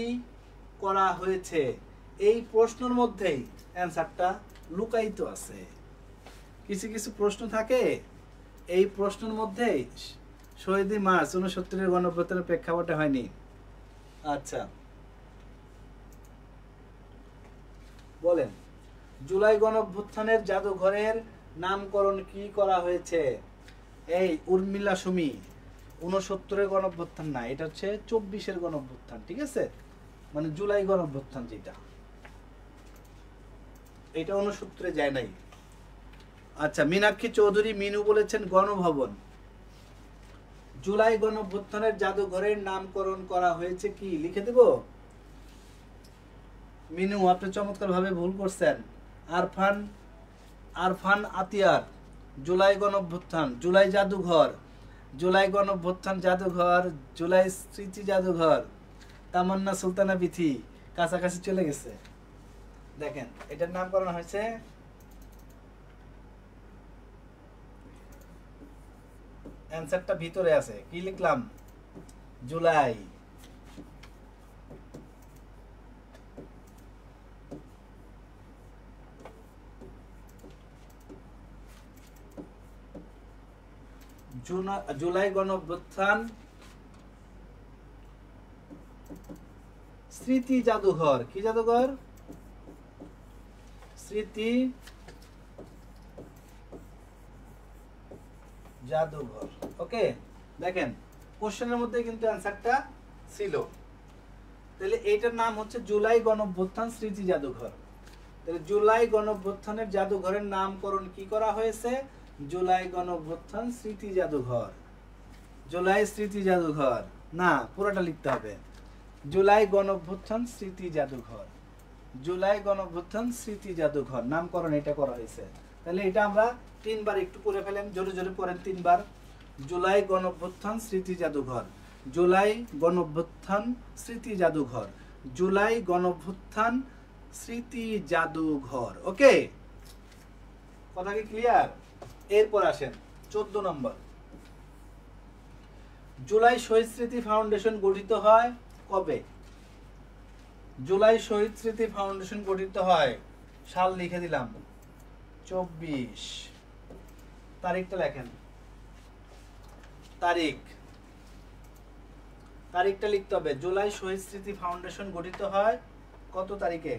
করা হয়েছে, এই প্রশ্নের মধ্যেই অ্যান্সারটা লুকায়িত আছে। কিছু কিছু প্রশ্ন থাকে এই প্রশ্নের মধ্যেই। শহীদ মার্চ ৬৯-এর গণঅভ্যুত্থানের প্রেক্ষাপটে হয়নি। আচ্ছা বলেন, জুলাই গণঅভ্যুত্থানের জাদুঘরের নামকরণ কি করা হয়েছে? এই উর্মিলা সুমি, ৬৯-এর গণঅভ্যুত্থান না, এটা হচ্ছে ২৪-এর গণঅভ্যুত্থান, ঠিক আছে? মানে জুলাই গণঅভ্যুত্থান যেটা, এটা ৬৯-এ যায় নাই। আচ্ছা, মীনাক্ষী চৌধুরী মিনু বলেছেন গণভবন। জুলাই গণঅভ্যুত্থানের জাদুঘরের নামকরণ করা হয়েছে কি, লিখে দেব? মিনু আপনি চমৎকার ভাবে ভুল করছেন। আরফান আতিয়ার, জুলাই গণঅভ্যুত্থান, জুলাই জাদুঘর, জুলাই গণঅভ্যুত্থান জাদুঘর, জুলাই স্মৃতি জাদুঘর, তামান্না সুলতানা বিথি, কাছাকাছি চলে গেছে। দেখেন এটার নামকরণ হয়েছে অ্যানসারটা ভিতরে আছে, কি লিখলাম? জুলাই। জুলাই গণঅভ্যুত্থান স্মৃতি জাদুঘর। কি জাদুঘর? স্মৃতি জাদুঘর। ওকে, দেখেন কোশ্চেনের মধ্যে কিন্তু অ্যানসারটা ছিল। তাহলে এইটার নাম হচ্ছে জুলাই গণঅভ্যুত্থান স্মৃতি জাদুঘর। তাহলে জুলাই গণঅভ্যুত্থানের জাদুঘরের নামকরণ কি করা হয়েছে? জুলাই গণঅভ্যুত্থান স্মৃতি জাদুঘর। জুলাই স্মৃতি জাদুঘর না, পুরোটা লিখতে হবে, জুলাই গণঅভ্যুত্থান স্মৃতি জাদুঘর। জুলাই গণঅভ্যুত্থান স্মৃতি জাদুঘর নামকরণ এটা করা হয়েছে। তাহলে এটা আমরা তিনবার একটু করে ফেলেন, জোরে জোরে পড়েন তিনবার। জুলাই গণঅভ্যুত্থান স্মৃতি জাদুঘর, জুলাই গণঅভ্যুত্থান স্মৃতি জাদুঘর, জুলাই গণঅভ্যুত্থান স্মৃতি জাদুঘর। ওকে, কথা কি ক্লিয়ার? এরপর আসেন 14 নম্বর। জুলাই শহীদ স্মৃতি ফাউন্ডেশন গঠিত হয় কবে? জুলাই শহীদ স্মৃতি ফাউন্ডেশন গঠিত হয়, সাল লিখে দিলাম 24। তারিখটা লেখেন, তারিখটা লিখতে হবে। জুলাই শহীদ স্মৃতি ফাউন্ডেশন গঠিত হয় কত তারিখে?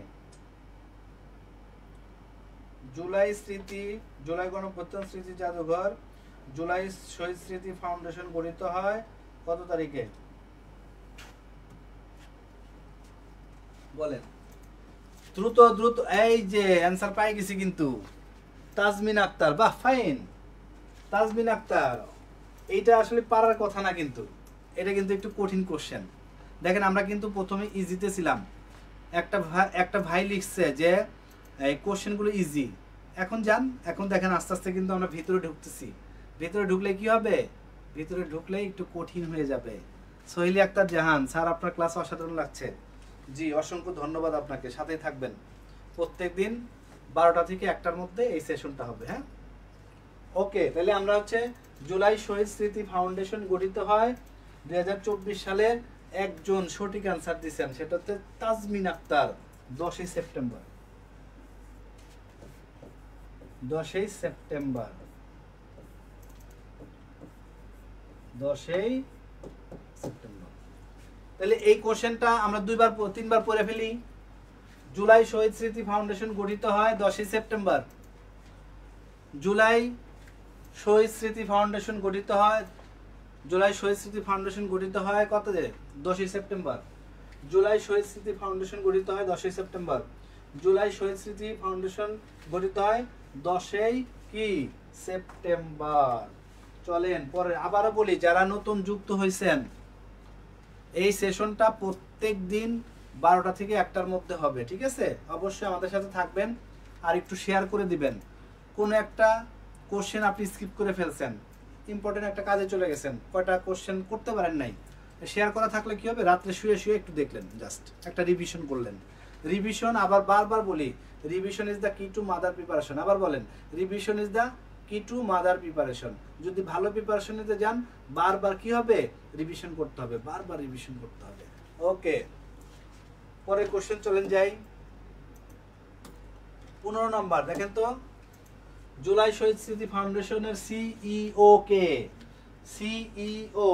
জুলাই গণঅভ্যুত্থান স্মৃতি জাদুঘর, জুলাই শহীদ স্মৃতি ফাউন্ডেশন গঠিত হয় কত তারিখে বলেন? দ্রুত দ্রুত। এই যে অ্যান্সার পাই গেছি কিন্তু, তাজমিন আক্তার। বাহ, ফাইন, তাজমিন আক্তার। এইটা আসলে পারার কথা না, কিন্তু এটা কিন্তু একটু কঠিন কোশ্চেন। দেখেন আমরা কিন্তু প্রথমে ইজিতে ছিলাম, একটা ভাই লিখছে যে এই কোশ্চেনগুলো ইজি। এখন যান, এখন দেখেন আস্তে আস্তে কিন্তু আমরা ভিতরে ঢুকতেছি। ভিতরে ঢুকলে কি হবে? ভিতরে ঢুকলে একটু কঠিন হয়ে যাবে। সোহেলি আক্তার জাহান, স্যার আপনার ক্লাস অসাধারণ লাগছে। জি, অসংখ্য ধন্যবাদ আপনাকে, সাথেই থাকবেন। প্রত্যেকদিন 12টা থেকে 1টার মধ্যে এই সেশনটা হবে। হ্যাঁ, ওকে। তাহলে আমরা হচ্ছে জুলাই শহীদ স্মৃতি ফাউন্ডেশন গঠিত হয় 2024 সালের একজন সঠিক অ্যান্সার দিয়েছেন, সেটা হচ্ছে তাজমিন আক্তার। 10ই সেপ্টেম্বর। 10ই সেপ্টেম্বর। 10ই সেপ্টেম্বর। তাহলে এই কোশ্চেনটা আমরা তিনবার পড়ে ফেলি। জুলাই শহীদ স্মৃতি ফাউন্ডেশন গঠিত হয় 10ই সেপ্টেম্বর। জুলাই শহীদ স্মৃতি ফাউন্ডেশন গঠিত হয়, জুলাই শহীদ স্মৃতি ফাউন্ডেশন গঠিত হয় কত? 10ই সেপ্টেম্বর। জুলাই শহীদ স্মৃতি ফাউন্ডেশন গঠিত হয় 10ই সেপ্টেম্বর। জুলাই শহীদ স্মৃতি ফাউন্ডেশন গঠিত হয় 10ই কি সেপ্টেম্বর। চলেন পরে আবারও বলি, যারা নতুন যুক্ত হয়েছেন এই সেশনটা প্রত্যেক দিন 12টা থেকে 1টার মধ্যে হবে, ঠিক আছে? অবশ্যই আমাদের সাথে থাকবেন আর একটু শেয়ার করে দিবেন। কোন একটা কোশ্চেন আপনি স্কিপ করে ফেলছেন, ইম্পর্টেন্ট একটা কাজে চলে গেছেন, কয়টা কোশ্চেন করতে পারেন নাই, শেয়ার করা থাকলে কি হবে, রাত্রে শুয়ে শুয়ে একটু দেখলেন, জাস্ট একটা রিভিশন করলেন। রিভিশন, আবার বারবার বলি, রিভিশন ইজ দ্য কি টু মাদার প্রিপারেশন। আবার বলেন, রিভিশন ইজ দ্য কি টু মাদার প্রিপারেশন। যদি ভালো প্রিপারেশন নিতে যান, বারবার কি হবে, রিভিশন করতে হবে, বারবার রিভিশন করতে হবে। ওকে, পরে কোশ্চেন চলেন যাই। 15 নম্বর দেখেন তো, জুলাই শহীদ স্মৃতি ফাউন্ডেশনের সিইও কে? CEO,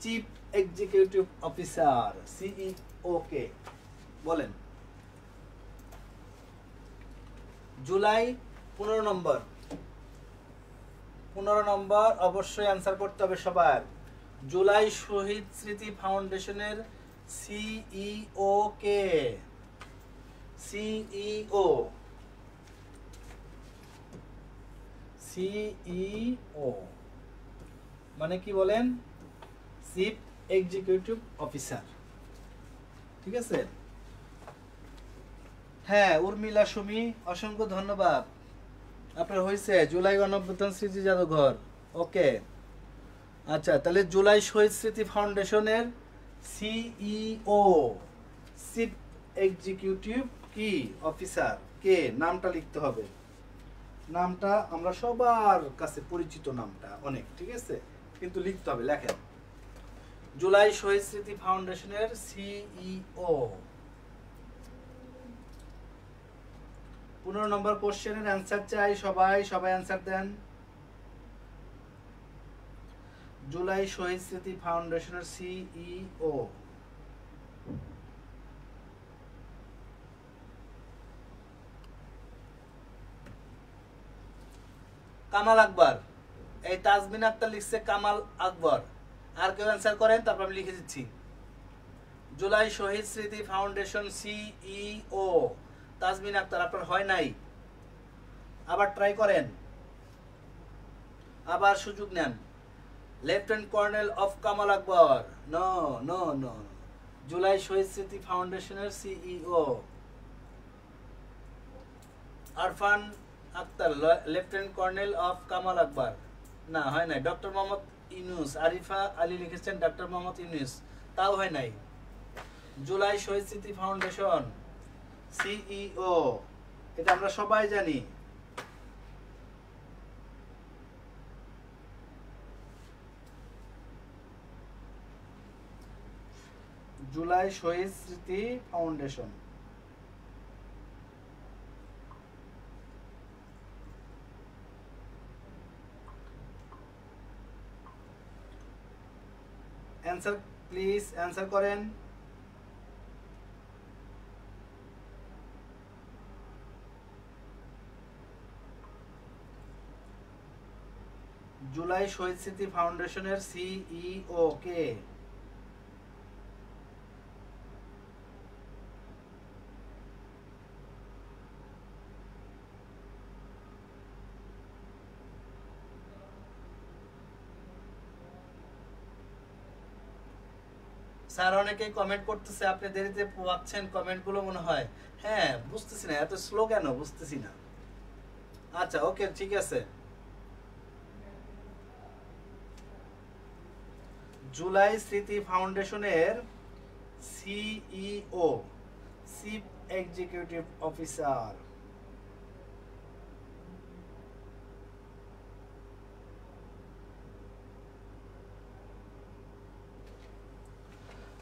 chief executive officer, CEO কে বলেন? জুলাই 15 নম্বর, 15 নম্বর অবশ্যই অ্যান্সার করতে হবে সবার। জুলাই শহীদ স্মৃতি ফাউন্ডেশনের সিইও কে? সিইও, সিইও মানে কি বলেন? চিফ এক্সিকিউটিভ অফিসার, ঠিক আছে? হ্যাঁ, উর্মিলা সুমি, অসংখ্য ধন্যবাদ। আপনার হয়েছে জুলাই গণঅভ্যুত্থান স্মৃতি জাদুঘর। ওকে, আচ্ছা, তাহলে জুলাই শহীদ স্মৃতি ফাউন্ডেশনের সিইও, চিফ এক্সিকিউটিভ কি অফিসার কে? নামটা লিখতে হবে। নামটা আমরা সবার কাছে পরিচিত, নামটা অনেক, ঠিক আছে, কিন্তু লিখতে হবে। লেখেন, জুলাই শহীদ স্মৃতি ফাউন্ডেশনের সিইও। 15 নম্বর কোশ্চেনের অ্যান্সার চাই সবাই, সবাই অ্যান্সার দেন। জুলাই শহীদ স্মৃতি ফাউন্ডেশনের সিইও। কামাল আকবর। এই তাজমিন আক্তার লিখছে কামাল আকবর। আর কেউ অ্যান্সার করেন, তারপর আমি লিখে দিচ্ছি। জুলাই শহীদ স্মৃতি ফাউন্ডেশন সিইও তাজমিন আক্তার। আপনার হয় নাই, আবার ট্রাই করেন, আবার সুযোগ নেন। Lieutenant colonel of Kamal Akbar. No no no, July শহীদ স্মৃতি ফাউন্ডেশনের CEO Arfan Akter, lieutenant colonel of Kamal Akbar. না, হয় নাই। ডক্টর মোহাম্মদ ইউনুস, আরিফা আলী লিখেছেন ডক্টর মোহাম্মদ ইউনুস, তাও হয় নাই। জুলাই শহীদ স্মৃতি ফাউন্ডেশন সিইও, এটা আমরা সবাই জানি। জুলাই শহীদ স্মৃতি ফাউন্ডেশন। অ্যান্সার প্লিজ, অ্যান্সার করেন। জুলাই শহীদ স্মৃতি ফাউন্ডেশনের সিইও কে? স্যার অনেকেই কমেন্ট করতেছে, আপনি দেরিতে পাচ্ছেন কমেন্টগুলো মনে হয়। হ্যাঁ, বুঝতেছি না, এত স্লো কেন বুঝতেছি না। আচ্ছা, ওকে, ঠিক আছে। জুলাই স্মৃতি ফাউন্ডেশনের সিইও, চিফ এক্সিকিউটিভ অফিসার।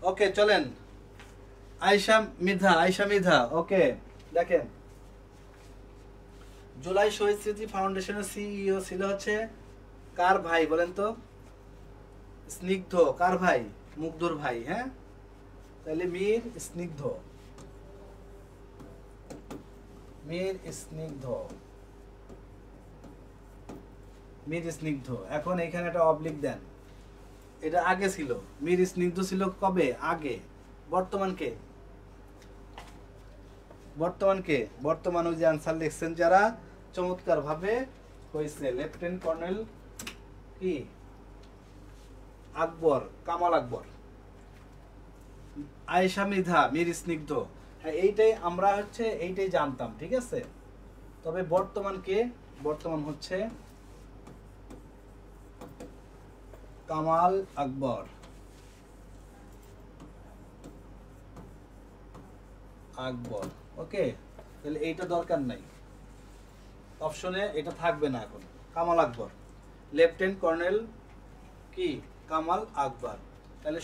ওকে, চলেন। আয়শা মিধা, আয়শা মিধা। ওকে, দেখেন, জুলাই শহীদ স্মৃতি ফাউন্ডেশনের সিইও ছিল হচ্ছে কার ভাই বলেন তো? স্নিগ্ধ। কার ভাই? মুগ্ধর ভাই। হ্যাঁ, তাহলে মীর স্নিগ্ধ, মীর স্নিগ্ধ, মীর স্নিগ্ধ। এখন এখানে একটা অবলিক দেন, এটা আগে ছিল। মীর স্নিগ্ধ ছিল কবে? আগে। বর্তমান কে? বর্তমান কে? বর্তমান ওই যে আনসার লিখছেন যারা, চমৎকার ভাবে হয়েছে। লেফটেন্যান্ট কর্নেল কি? আকবর, কামাল আকবর। আয়েশা মৃধা মীর স্নিগ্ধ, হ্যাঁ এইটাই আমরা এইটাই জানতাম, ঠিক আছে। তবে বর্তমান কে? বর্তমান হচ্ছে কামাল আকবর। ওকে, তাহলে এইটা দরকার নাই, অপশনে এটা থাকবে না এখন। কামাল আকবর, লেফটেন্যান্ট কর্নেল কি? কামাল আকবর। তাহলে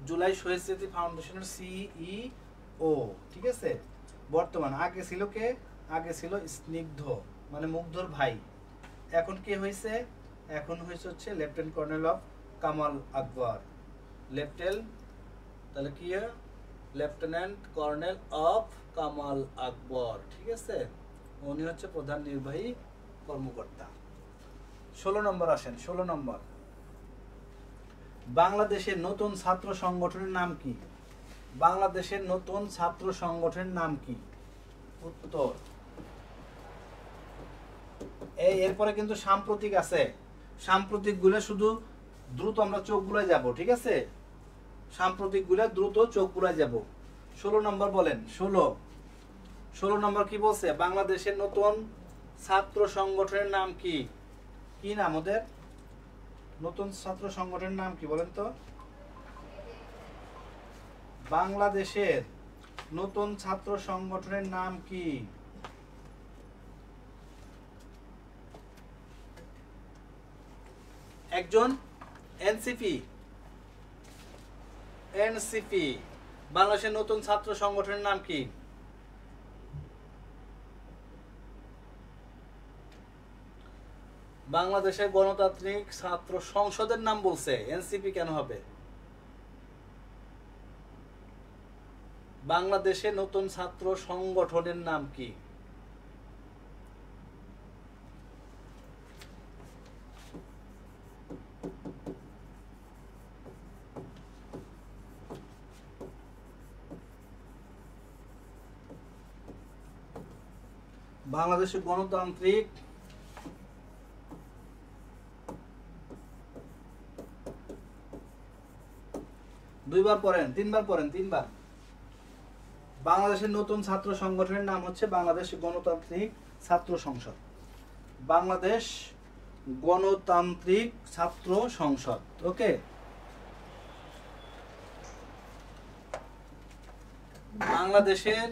জুলাই শহীদ স্মৃতি ফাউন্ডেশনের সিইও, ঠিক আছে। বর্তমান আগে ছিল কে? আগে ছিল স্নিগ্ধ, মানে মুগ্ধর ভাই। এখন কে হয়েছে? এখন হচ্ছে লেফটেন্যান্ট কর্নেল অফ কামাল আকবর। তাহলে কি? লেফটেন্যান্ট কর্নেল অফ কামাল আকবর, ঠিক আছে। উনি হচ্ছে প্রধান নির্বাহী কর্মকর্তা। 16 নম্বর আসেন, 16 নম্বর। বাংলাদেশের নতুন ছাত্র সংগঠনের নাম কি? বাংলাদেশের নতুন ছাত্র সংগঠনের নাম কি? উত্তর এরপরে কিন্তু সাম্প্রতিক আছে, সাম্প্রতিক গুলো শুধু দ্রুত আমরা চোখ বুলাই যাব, ঠিক আছে। সাম্প্রতিক গুলো দ্রুত চোখ বুলাই যাব। 16 নম্বর বলেন। 16 নম্বর কি বলছে? বাংলাদেশের নতুন ছাত্র সংগঠনের নাম কি? কি নাম ওদের? নতুন ছাত্র সংগঠনের নাম কি বলেন তো? বাংলাদেশের নতুন ছাত্র সংগঠনের নাম কি? একজন এনসিপি। বাংলাদেশের নতুন ছাত্র সংগঠনের নাম কি? বাংলাদেশের গণতান্ত্রিক ছাত্র সংসদের নাম বলছে, এনসিপি কেন হবে? বাংলাদেশের নতুন ছাত্র সংগঠনের নাম কি? বাংলাদেশের গণতান্ত্রিক দুইবার পড়েন, তিনবার পড়েন, তিনবার। বাংলাদেশের নতুন ছাত্র সংগঠনের নাম হচ্ছে বাংলাদেশ গণতান্ত্রিক ছাত্র সংসদ। বাংলাদেশ গণতান্ত্রিক ছাত্র সংসদ, ওকে। বাংলাদেশের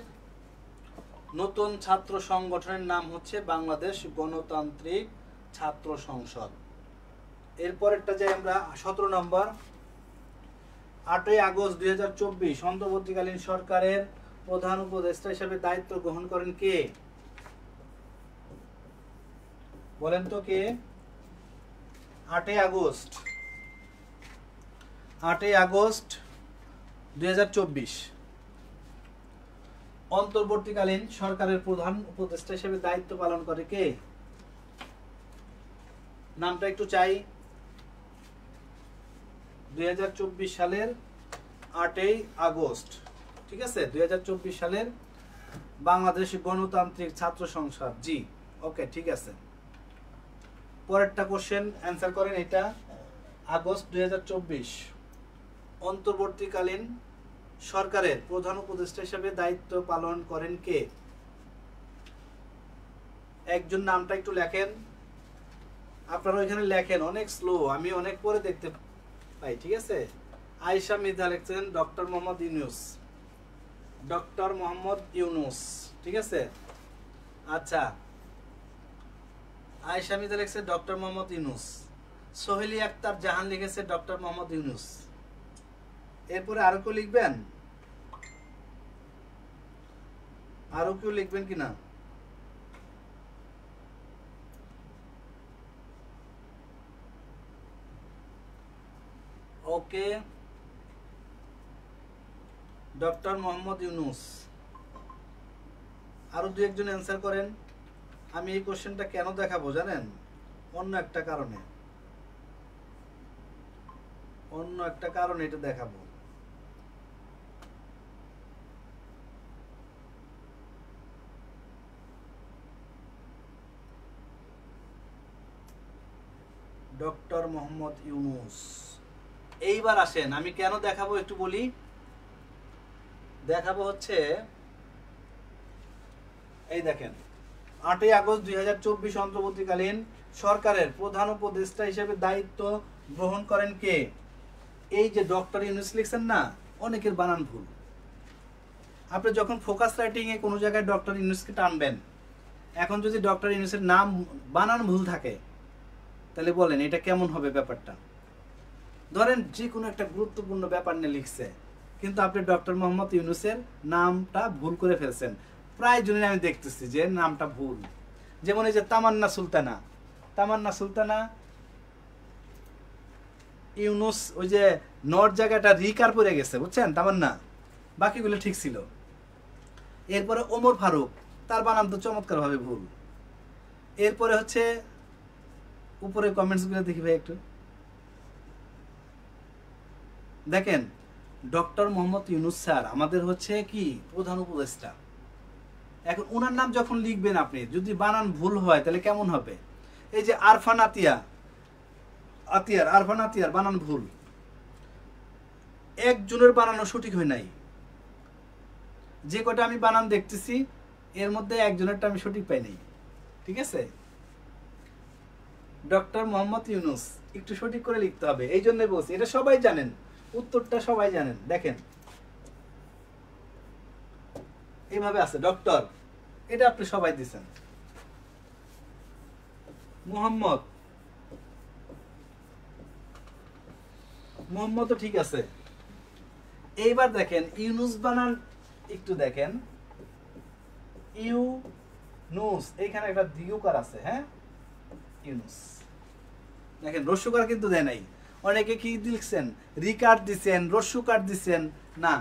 নতুন ছাত্র সংগঠনের নাম হচ্ছে বাংলাদেশ গণতান্ত্রিক ছাত্র সংসদ। এরপরেরটা যাই আমরা 17 নম্বর। 8ই আগস্ট 2024 অন্তর্বর্তীকালীন সরকারের প্রধান উপদেষ্টা হিসেবে দায়িত্ব গ্রহণ করেন কে? বলেন তো কে? 8ই আগস্ট 2024 অন্তর্বর্তীকালীন সরকারের প্রধান উপদেষ্টা হিসেবে দায়িত্ব পালন করে কে? নামটা একটু চাই। 2024 সালের 8ই আগস্ট, ঠিক আছে। 2024 সালের বাংলাদেশ গণতান্ত্রিক ছাত্র সংসদ, জি, ওকে, ঠিক আছে। পরেরটা কোশ্চেন অ্যান্সার করেন। এটা আগস্ট 2024 অন্তর্বর্তীকালীন সরকারের প্রধান উপদেষ্টা হিসেবে দায়িত্ব পালন করেন কে? একজন নামটা একটু লেখেন, আপনারা ওইখানে লেখেন, অনেক স্লো, আমি অনেক পরে দেখতে পাই, ঠিক আছে। আয়েশা মৃধা লিখছেন ডক্টর মোহাম্মদ ইউনূস, ডক্টর মোহাম্মদ ইউনূস, ঠিক আছে। আচ্ছা, আয়েশা মৃধা লিখছে ডক্টর মোহাম্মদ ইউনূস। সোহেলি আক্তার জাহান লিখেছে ডক্টর মোহাম্মদ ইউনূস। এরপরে আরো কেউ লিখবেন? আরো কেউ লিখবেন কিনা? ওকে, ডক্টর মোহাম্মদ ইউনূস। আরো দু একজন অ্যান্সার করেন। আমি এই কোশ্চেনটা কেন দেখাবো জানেন? অন্য একটা কারণে এটা দেখাবো। ডক্টর মোহাম্মদ ইউনূস। এইবার আসেন, আমি কেন দেখাবো একটু বলি। দেখাবো হচ্ছে এই দেখেন 8ই আগস্ট 2024 অন্তর্বর্তীকালীন সরকারের প্রধান উপদেষ্টা হিসেবে দায়িত্ব গ্রহণ করেন কে? এই যে ডক্টর ইউনূস লিখছেন না, অনেকের বানান ভুল। আপনি যখন ফোকাস রাইটিং এ কোনো জায়গায় ডক্টর ইউনূসকে টানবেন, এখন যদি ডক্টর ইউনূসের নাম বানান ভুল থাকে তাহলে বলেন এটা কেমন হবে ব্যাপারটা? ধরেন যে কোনো একটা গুরুত্বপূর্ণ ব্যাপার নিয়ে লিখছে, কিন্তু আপনি ডক্টর মোহাম্মদ ইউনূসের নামটা ভুল করে ফেলছেন। প্রায় জনের আমি দেখতেছি যে নামটা ভুল। যেমন এই যে তামান্না সুলতানা, তামান্না সুলতানা ইউনূস, ওই যে নর জায়গাটা রিকার পড়ে গেছে, বুঝছেন? তামান্না, বাকিগুলো ঠিক ছিল। এরপরে ওমর ফারুক, তার বানান তো চমৎকার ভাবে ভুল। এরপরে হচ্ছে উপরে কমেন্টস গুলো দেখি ভাই একটু দেখেন, ডক্টর মোহাম্মদ ইউনূস স্যার আমাদের হচ্ছে কি প্রধান উপদেষ্টা। এখন ওনার নাম যখন লিখবেন আপনি, যদি বানান ভুল হয় তাহলে কেমন হবে? এই যে আরফান আরফান আতিয়ার বানান ভুল, একজনের বানানো সঠিক হয় নাই। যে কটা আমি বানান দেখতেছি এর মধ্যে একজনেরটা আমি সঠিক পাই নাই। ঠিক আছে, ডক্টর মোহাম্মদ ইউনূস একটু সঠিক করে লিখতে হবে। এই জন্য বলছি, এটা সবাই জানেন, উত্তরটা সবাই জানেন। দেখেন এইভাবে আছে ডক্টর, এটা আপনি সবাই দিচ্ছেন। মোহাম্মদ তো ঠিক আছে। এইবার দেখেন ইউনূস বানান একটু দেখেন, ইউনূস এখানে একটা দ্বিগুকার আছে, হ্যাঁ ইউনূস দেখেন, রস্যকার কিন্তু দেয় নাই। অনেকে কি লিখছেন, রিকার দিছেন, রস্যকার দিছেন, না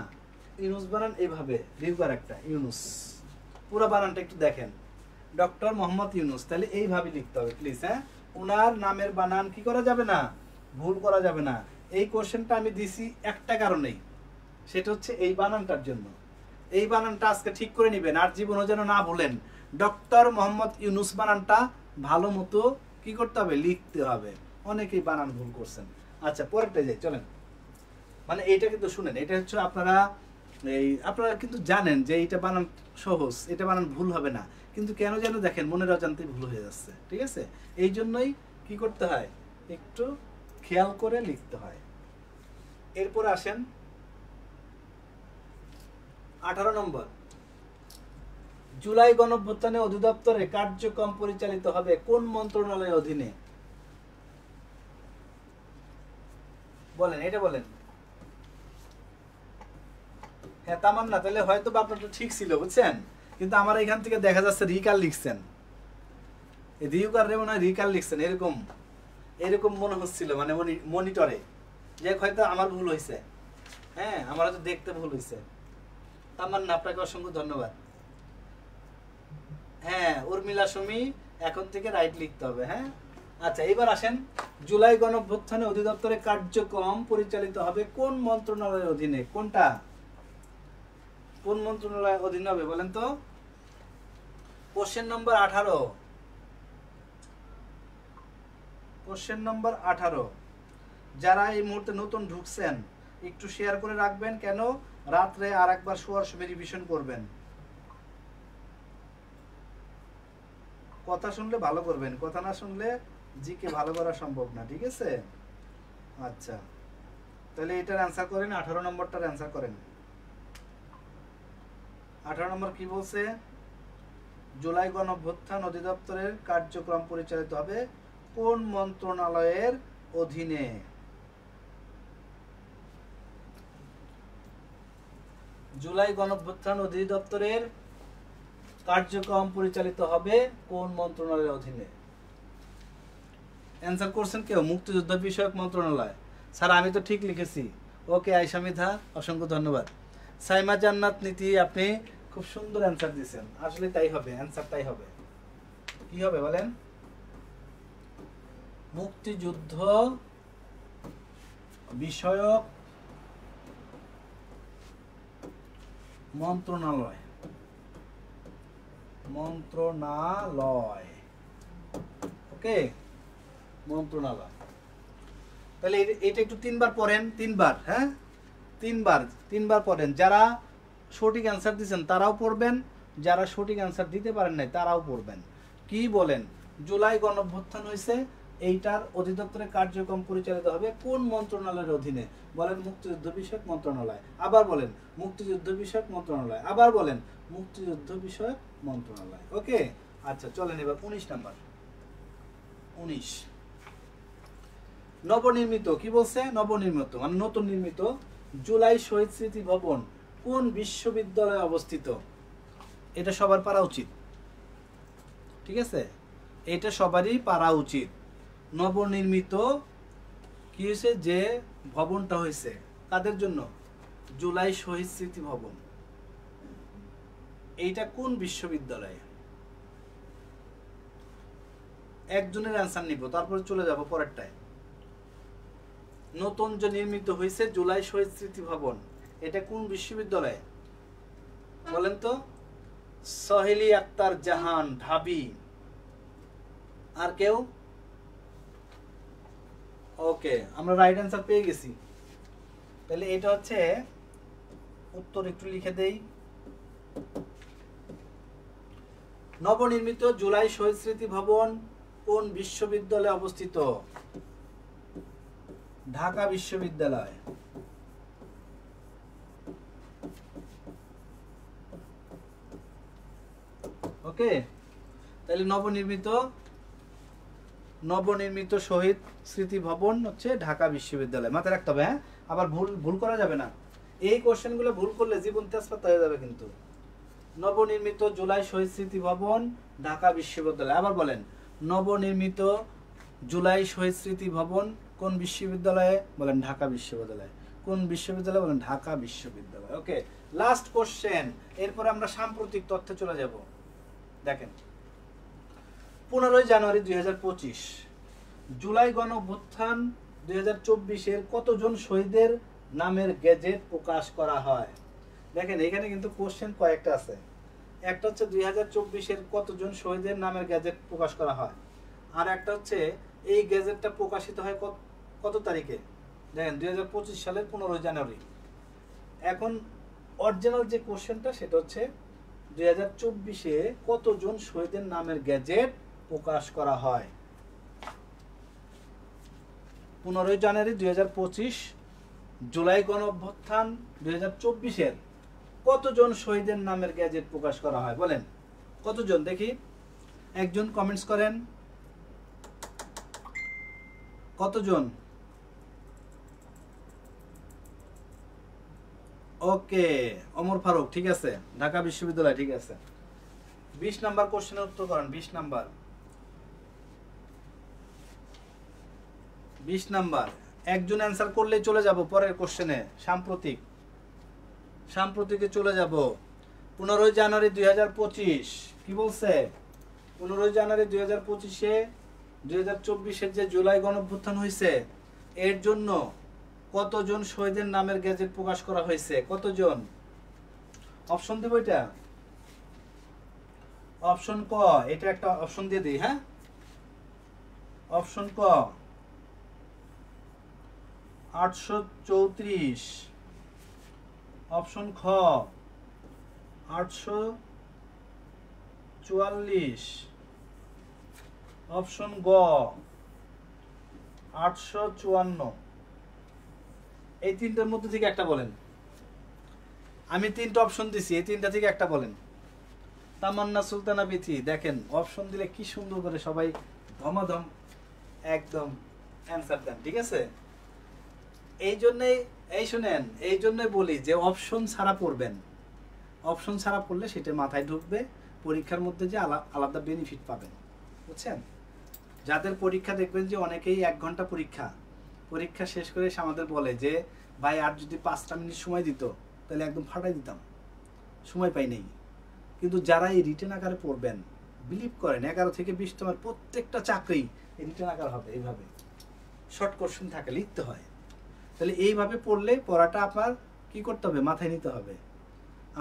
ইউনূস বানান এইভাবে দ্বিগুকার একটা ইউনূস। পুরো বানানটা একটু দেখেন, ডক্টর মোহাম্মদ ইউনূস, তাহলে এইভাবে লিখতে হবে প্লিজ। হ্যাঁ, ওনার নামের বানান কি করা যাবে না, ভুল করা যাবে না। এই কোশ্চেনটা আমি দিছি একটা কারণেই, সেটা হচ্ছে এই বানানটার জন্য। এই বানানটা আজকে ঠিক করে নেবেন, আর জীবনও যেন না ভুলেন। ডক্টর মোহাম্মদ ইউনূস বানানটা ভালো মতো কি করতে হবে, লিখতে হবে। অনেকেই বানান ভুল করছেন। আচ্ছা পরেরটা যাই, চলেন। মানে এইটা কিন্তু শুনেন, এটা হচ্ছে আপনারা কিন্তু জানেন যে এইটা বানান সহজ, এটা বানান ভুল হবে না, কিন্তু কেন যেন দেখেন মনের অজান্তেই ভুল হয়ে যাচ্ছে। ঠিক আছে, এই জন্যই কি করতে হয়, একটু খেয়াল করে লিখতে হয়। এরপর আসেন 18 নম্বর, জুলাই গণঅভ্যুত্থানে অধিদপ্তরে কার্যক্রম পরিচালিত হবে কোন মন্ত্রণালয়ের অধীনে? বলেন, এটা বলেন। হ্যাঁ তামান্না, তাহলে হয়তো বা আপনারটা ঠিক ছিল, বুঝছেন? কিন্তু আমার এখান থেকে দেখা যাচ্ছে রিকার লিখছেন, রিকার মনে হয় রিকার লিখছেন, এরকম মনে হচ্ছিল, মানে মনিটরে, যে হয়তো আমার ভুল হয়েছে। হ্যাঁ, আমার হয়তো দেখতে ভুল হয়েছে। তামান্না, আপনাকে অসংখ্য ধন্যবাদ। হ্যাঁ উর্মিলা সুমি, এখন থেকে রাইট লিখতে হবে। হ্যাঁ আচ্ছা, এবার আসেন, জুলাই গণঅভ্যুত্থানে অধিদপ্তরে কার্যক্রম পরিচালিত হবে কোন মন্ত্রণালয়ের অধীনে? কোনটা, কোন মন্ত্রণালয়ের অধীনে হবে বলেন তো? Question number 18, question number 18। যারা এই মুহূর্তে নতুন ঢুকছেন একটু শেয়ার করে রাখবেন, কেন রাত্রে আর একবার শোয়ার সময় রিভিশন করবেন। কথা শুনলে ভালো করবেন, কথা না শুনলে জিকে ভালো করা সম্ভব না। ঠিক আছে, আচ্ছা তাহলে এটার অ্যান্সার করেন, 18 নম্বরটার অ্যান্সার করেন। 18 নম্বর কি বলছে? জুলাই গণঅভ্যুত্থান অধিদপ্তরের কার্যক্রম পরিচালিত হবে কোন মন্ত্রণালয়ের অধীনে? জুলাই গণঅভ্যুত্থান অধিদপ্তরের কার্যক্রম পরিচালিত হবে কোন মন্ত্রণালয়ের অধীনে? অ্যান্সার করছেন কেউ? মুক্তিযুদ্ধ বিষয়ক মন্ত্রণালয়। স্যার আমি তো ঠিক লিখেছি। ওকে আয়েশা মিধা, অসংখ্য ধন্যবাদ। সাইমা জান্নাত নীতি, আপনি খুব সুন্দর অ্যান্সার দিয়েছেন। আসলে তাই হবে, অ্যান্সার তাই হবে। কি হবে বলেন? মুক্তিযুদ্ধ বিষয়ক মন্ত্রণালয়, ওকে মন্ত্রণালয়। তাহলে এটা একটু 3 বার পড়েন, 3 বার। হ্যাঁ 3 বার পড়েন। যারা সঠিক অ্যান্সার দিচ্ছেন তারাও পড়বেন, যারা সঠিক অ্যান্সার দিতে পারেন নাই তারাও পড়বেন। কি বলেন, জুলাই গণঅভ্যুত্থান হয়েছে, এইটার অধিদপ্তরের কার্যক্রম পরিচালিত হবে কোন মন্ত্রণালয়ের অধীনে? বলেন মুক্তিযুদ্ধ বিষয়ক মন্ত্রণালয়। আবার বলেন মুক্তিযুদ্ধ বিষয়ক মন্ত্রণালয়। আবার বলেন মুক্তিযুদ্ধ বিষয়ক মন্ত্রণালয়। ওকে, আচ্ছা চলেন এবার 19 নাম্বার। 19 নবনির্মিত, কি বলছে? নবনির্মিত মানে নতুন নির্মিত জুলাই শহীদ স্মৃতি ভবন কোন বিশ্ববিদ্যালয়ে অবস্থিত? এটা সবার পারা উচিত, ঠিক আছে? এটা সবারই পারা উচিত। নবনির্মিত কি হয়েছে, যে ভবনটা হয়েছে কাদের জন্য? জুলাই শহীদ স্মৃতি ভবন। এইটা কোন বিশ্ববিদ্যালয়ে? একজনের অ্যান্সার নিব, তারপরে চলে যাব পরেরটায়। নতুন যে নির্মিত হয়েছে জুলাই শহীদ স্মৃতি ভবন, এটা কোন বিশ্ববিদ্যালয়ে বলেন তো? সহেলি আক্তার জাহান, ঢাবি। আর কেউ? ওকে, আমরা রাইট অ্যান্সার পেয়ে গেছি। তাহলে এটা হচ্ছে উত্তর, একটু লিখে দেই। নবনির্মিত জুলাই শহীদ স্মৃতি ভবন কোন বিশ্ববিদ্যালয়ে অবস্থিত? ঢাকা বিশ্ববিদ্যালয়। ওকে, তাহলে নবনির্মিত শহীদ স্মৃতি ভবন হচ্ছে ঢাকা বিশ্ববিদ্যালয়। মাথায় রাখতে হবে, হ্যাঁ? আবার ভুল করা যাবে না। এই কোশ্চেনগুলো ভুল করলে জীবন তেজপাতা হয়ে যাবে কিন্তু। নবনির্মিত জুলাই শহীদ স্মৃতি ভবন ঢাকা বিশ্ববিদ্যালয়। আবার বলেন নবনির্মিত জুলাই শহীদ স্মৃতি ভবন কোন বিশ্ববিদ্যালয়ে? বলেন ঢাকা বিশ্ববিদ্যালয়। কোন বিশ্ববিদ্যালয়? বলেন ঢাকা বিশ্ববিদ্যালয়। ওকে, লাস্ট কোশ্চেন, এরপর আমরা সাম্প্রতিক তথ্যে চলে যাব। দেখেন 15 জানুয়ারি 2025 জুলাই গণঅভ্যুত্থান 2024-এর কতজন শহীদের নামের গেজেট প্রকাশ করা হয়? দেখেন এখানে কিন্তু কোশ্চেন কয়েকটা আছে। একটা হচ্ছে 2024-এর কতজন শহীদের নামের গেজেট প্রকাশ করা হয়, আর একটা হচ্ছে এই গেজেটটা প্রকাশিত হয় কত তারিখে? দেখেন 2025 সালের 15 জানুয়ারি। এখন অরিজিনাল যে কোশ্চেনটা সেটা হচ্ছে 2024-এ কতজন শহীদের নামের গেজেট প্রকাশ করা হয়? 15 জানুয়ারি 2025 জুলাই গণঅভ্যুত্থান 2024-এর কতজন শহীদের নামের গেজেট প্রকাশ করা হয়? বলেন কতজন, দেখি একজন কমেন্টস করেন। কতজন? ওকে, ওমর ফারুক, ঠিক আছে, ঢাকা বিশ্ববিদ্যালয়, ঠিক আছে। 20 নাম্বার কোশ্চেনের উত্তর করেন। 20 নাম্বার একজন অ্যান্সার করলে চলে যাব পরের কোশ্চেনে। সাম্প্রতিকে চলে যাব। 15 জানুয়ারি 2025 কি বলছে? 15 জানুয়ারি 2025-এ 2024-এর যে জুলাই গণঅভ্যুত্থান হয়েছে এর জন্য কতজন শহীদের নামের গেজেট প্রকাশ করা হয়েছে? কতজন? অপশন দেব এটা? অপশন ক, এটা একটা অপশন দিয়ে দিই, হ্যাঁ? অপশন ক 834, অপশন খ 844, অপশন গ 854। এই তিনটার মধ্যে থেকে একটা বলেন। আমি তিনটা অপশন দিছি, এই তিনটা থেকে একটা বলেন। তামান্না সুলতানা বিথি, দেখেন অপশন দিলে কি সুন্দর করে সবাই ধমাধম একদম অ্যান্সার দেন, ঠিক আছে? এই জন্যই বলি যে অপশন ছাড়া পড়বেন। অপশন ছাড়া পড়লে সেটা মাথায় ঢুকবে, পরীক্ষার মধ্যে যে আলাদা বেনিফিট পাবেন, বুঝছেন? যাদের পরীক্ষা দেখবেন যে অনেকেই 1 ঘন্টা পরীক্ষা শেষ করে এসে আমাদের বলে যে ভাই আর যদি 5টা মিনিট সময় দিত তাহলে একদম ফাটাই দিতাম, সময় পাই নেই। কিন্তু যারা এই রিটেন আকারে পড়বেন, বিলিভ করেন 11 থেকে 20 তোমার প্রত্যেকটা চাকরি রিটেন আকার হবে। এইভাবে শর্ট কোশ্চেন থাকে, লিখতে হয়। তাহলে এইভাবে পড়লে পড়াটা আপনার কি করতে হবে? মাথায় নিতে হবে।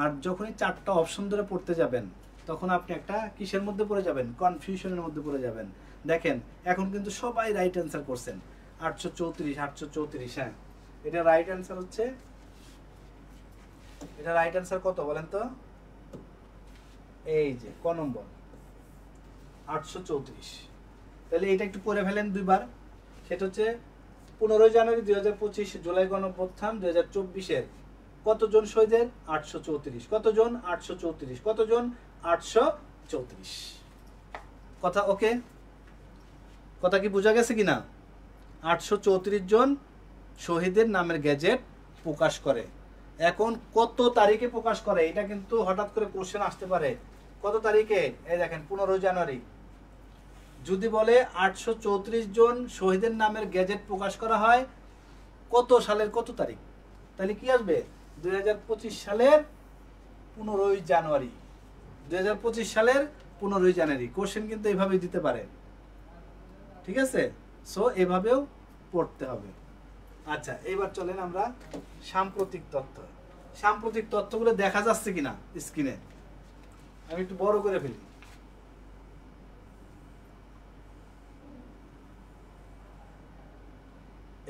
আর যখনই 4টা অপশন ধরে পড়তে যাবেন তখন আপনি একটা কিসের মধ্যে পড়ে যাবেন? কনফিউশনের মধ্যে পড়ে যাবেন। দেখেন এখন কিন্তু সবাই রাইট অ্যান্সার করছেন। 834, হ্যাঁ, এটা রাইট অ্যান্সার হচ্ছে এটা রাইট অ্যান্সার কত বলেন তো? এই যে ক নম্বর 834। তাহলে এটা একটু পড়ে ফেলেন দুইবার। সেটা হচ্ছে 15 জানুয়ারি 2025 জুলাই গণঅভ্যুত্থান 2024-এর কতজন শহীদের? 834। কতজন? 834। কতজন? 834। কথা ওকে? কথা কি বোঝা গেছে কিনা? 834 জন শহীদের নামের গেজেট প্রকাশ করে। এখন কত তারিখে প্রকাশ করে এটা কিন্তু হঠাৎ করে কোশ্চেন আসতে পারে। কত তারিখে? এই দেখেন 15 জানুয়ারি। যদি বলে 834 জন শহীদের নামের গেজেট প্রকাশ করা হয় কত সালের কত তারিখ, তাহলে কি আসবে? 2025 সালের 15 জানুয়ারি। 2025 সালের 15 জানুয়ারি। কোশ্চেন কিন্তু এইভাবেই দিতে পারে, ঠিক আছে? সো এভাবেও পড়তে হবে। আচ্ছা, এবার চলেন আমরা সাম্প্রতিক তথ্য। সাম্প্রতিক তথ্যগুলো দেখা যাচ্ছে কিনা স্ক্রিনে? আমি একটু বড় করে ফেলি।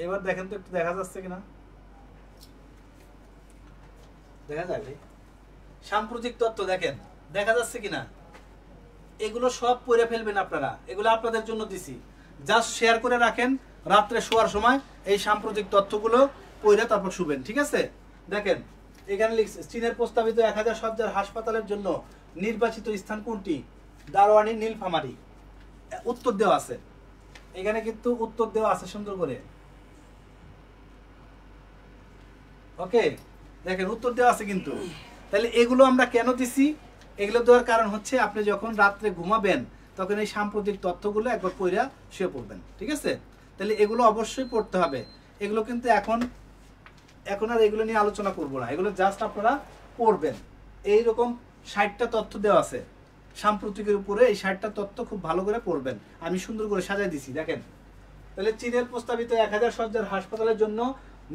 এবার দেখেন তো একটু দেখা যাচ্ছে কিনা? দেখা যাবে? সাম্প্রতিক তথ্য দেখেন দেখা যাচ্ছে কিনা? এগুলো সব পড়ে ফেলবেন আপনারা, এগুলো আপনাদের জন্য দিছি। জাস্ট শেয়ার করে রাখেন, রাত্রে শোয়ার সময় এই সাম্প্রতিক তথ্যগুলো পড়ে তারপর শুবেন, ঠিক আছে? দেখেন এখানে লিখছে চীনের প্রস্তাবিত 1000 শয্যার হাসপাতালের জন্য নির্বাচিত স্থান কোনটি? দারোয়ানি, নীলফামারী। উত্তর দেওয়া আছে এখানে, কিন্তু উত্তর দেওয়া আছে সুন্দর করে। ওকে, দেখেন উত্তর দেওয়া আছে কিন্তু। তাহলে এগুলো আমরা কেন দিছি? এগুলো দেওয়ার কারণ হচ্ছে আপনি যখন রাত্রে ঘুমাবেন তখন এই সাম্প্রতিক তথ্যগুলো একবার পড়া শুয়ে পড়বেন, ঠিক আছে? তাহলে এগুলো অবশ্যই পড়তে হবে। এগুলো কিন্তু এখন আর এগুলো নিয়ে আলোচনা করব না, এগুলো জাস্ট আপনারা পড়বেন। এইরকম 60টা তথ্য দেওয়া আছে সাম্প্রতিকের উপরে, এই 60টা তথ্য খুব ভালো করে পড়বেন। আমি সুন্দর করে সাজাই দিছি দেখেন। তাহলে চীনের প্রস্তাবিত 1000 শয্যার হাসপাতালের জন্য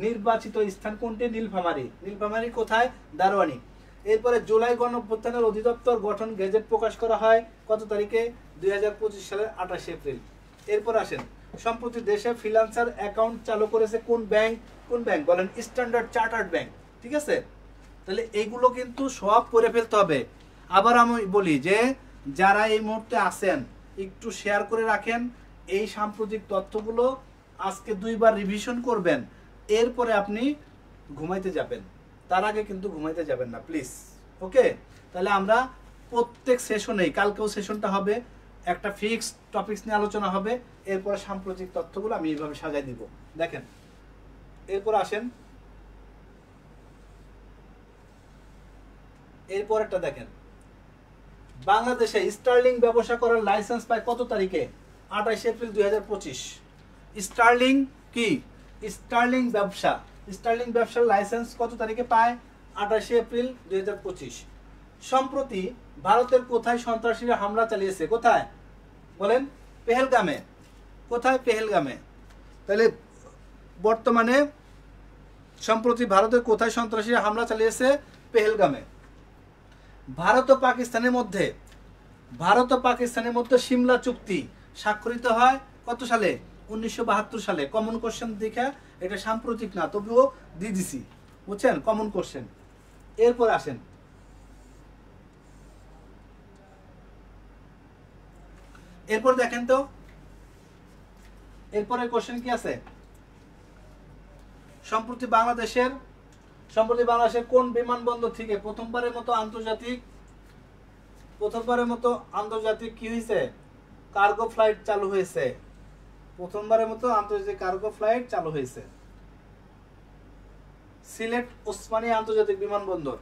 নির্বাচিত স্থান কোনটি? নীলফামারী। নীলফামারী কোথায়? দারোয়ানি। এরপরে জুলাই গণঅভ্যুত্থানের অধিদপ্তর গঠন গেজেট প্রকাশ করা হয় কত তারিখে? 2025 সালের 28 এপ্রিল। এরপর আসেন, সম্প্রতি দেশে ফ্রিল্যান্সার অ্যাকাউন্ট চালু করেছে কোন ব্যাংক? কোন ব্যাংক বলেন? স্ট্যান্ডার্ড চার্টার্ড ব্যাংক, ঠিক আছে? তাহলে এগুলো কিন্তু সব পড়ে ফেলতে হবে। আবার আমি বলি যে যারা এই মুহূর্তে আছেন একটু শেয়ার করে রাখেন, এই সাম্প্রতিক তথ্যগুলো আজকে 2বার রিভিশন করবেন, এরপরে আপনি ঘুমাইতে যাবেন। তার আগে কিন্তু ঘুমাইতে যাবেন না প্লিজ, ওকে? তাহলে আমরা প্রত্যেক সেশনেই, কালকেও সেশনটা হবে, একটা ফিক্সড টপিকস নিয়ে আলোচনা হবে, এরপরে সাম্প্রতিক তথ্যগুলো আমি এইভাবে সাজাই দিব। দেখেন এরপর আসেন, এরপর একটা দেখেন, বাংলাদেশে স্টার্লিং ব্যবসা করার লাইসেন্স পায় কত তারিখে? 28 এপ্রিল 2025। স্টার্লিং কি? স্টার্লিং ব্যবসা। স্টার্লিং ব্যবসার লাইসেন্স কত তারিখে পায়? 28 এপ্রিল 2025। সম্প্রতি ভারতের কোথায় সন্ত্রাসীরা হামলা চালিয়েছে? কোথায় বলেন? পেহেলগামে। কোথায়? পেহেলগামে। তাহলে বর্তমানে সম্প্রতি ভারতের কোথায় সন্ত্রাসীরা হামলা চালিয়েছে? পেহেলগামে। ভারত ও পাকিস্তানের মধ্যে সিমলা চুক্তি স্বাক্ষরিত হয় কত সালে? 1972 সালে। কমন কোশ্চেন দেখে, এটা সাম্প্রতিক না তবুও দিয়ে দিছি, বুঝছেন? Common question. এরপর আসেন, এরপর দেখেন তো এরপরে কোশ্চেন কি আছে? সম্প্রতি বাংলাদেশের কোন বিমানবন্দর থেকে প্রথমবারের মতো আন্তর্জাতিক কি হয়েছে? কার্গো ফ্লাইট চালু হয়েছে। প্রথমবারের মতো আন্তর্জাতিক কার্গো ফ্লাইট চালু হয়েছে। সিলেট ওসমানী আন্তর্জাতিক বিমানবন্দর।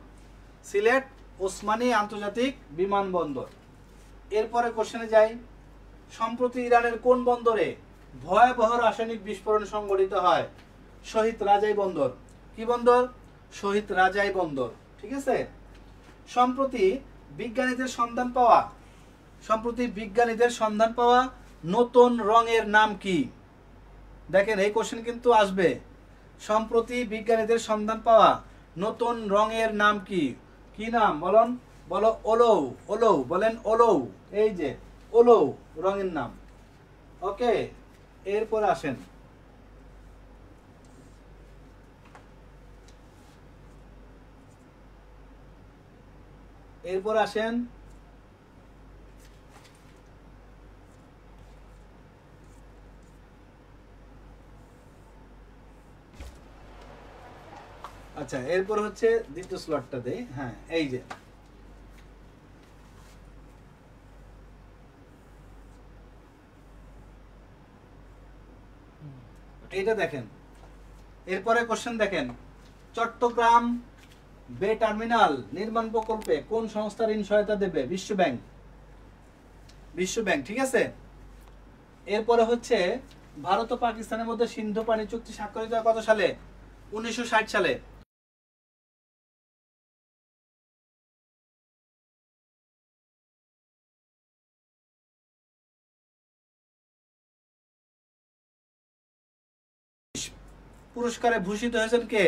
সিলেট ওসমানী আন্তর্জাতিক বিমানবন্দর। এরপরে কোশ্চেনে যাই, সম্প্রতি ইরানের কোন বন্দরে ভয়াবহ রাসায়নিক বিস্ফোরণ সংঘটিত হয়? শহীদ রাজাই বন্দর। কি বন্দর? শহীদ রাজাই বন্দর, ঠিক আছে? সম্প্রতি বিজ্ঞানীদের সন্ধান পাওয়া নতুন রঙের নাম কি? দেখেন এই কোশ্চেন কিন্তু আসবে। সম্প্রতি বিজ্ঞানীদের সন্ধান পাওয়া নতুন রঙের নাম কি? কি নাম বলুন? বলো অলৌ। অলৌ বলেন, অলৌ। এই যে অলৌ রঙের নাম, ওকে? এরপর আসেন, এরপর আসেন আচ্ছা, এরপর হচ্ছে দ্বিতীয় স্লটটা দেই। হ্যাঁ, এই যে এইটা দেখেন, এরপরে কোশ্চেন দেখেন, চট্টগ্রাম বে টার্মিনাল নির্মাণ প্রকল্পে কোন সংস্থা ঋণ সহায়তা দেবে? বিশ্ব ব্যাংক। বিশ্ব ব্যাংক, ঠিক আছে। এরপরে হচ্ছে ভারত ও পাকিস্তানের মধ্যে সিন্ধু পানি চুক্তি স্বাক্ষরিত হয় কত সালে? 1960 সালে। পুরস্কারে ভূষিত হয়েছেন কে?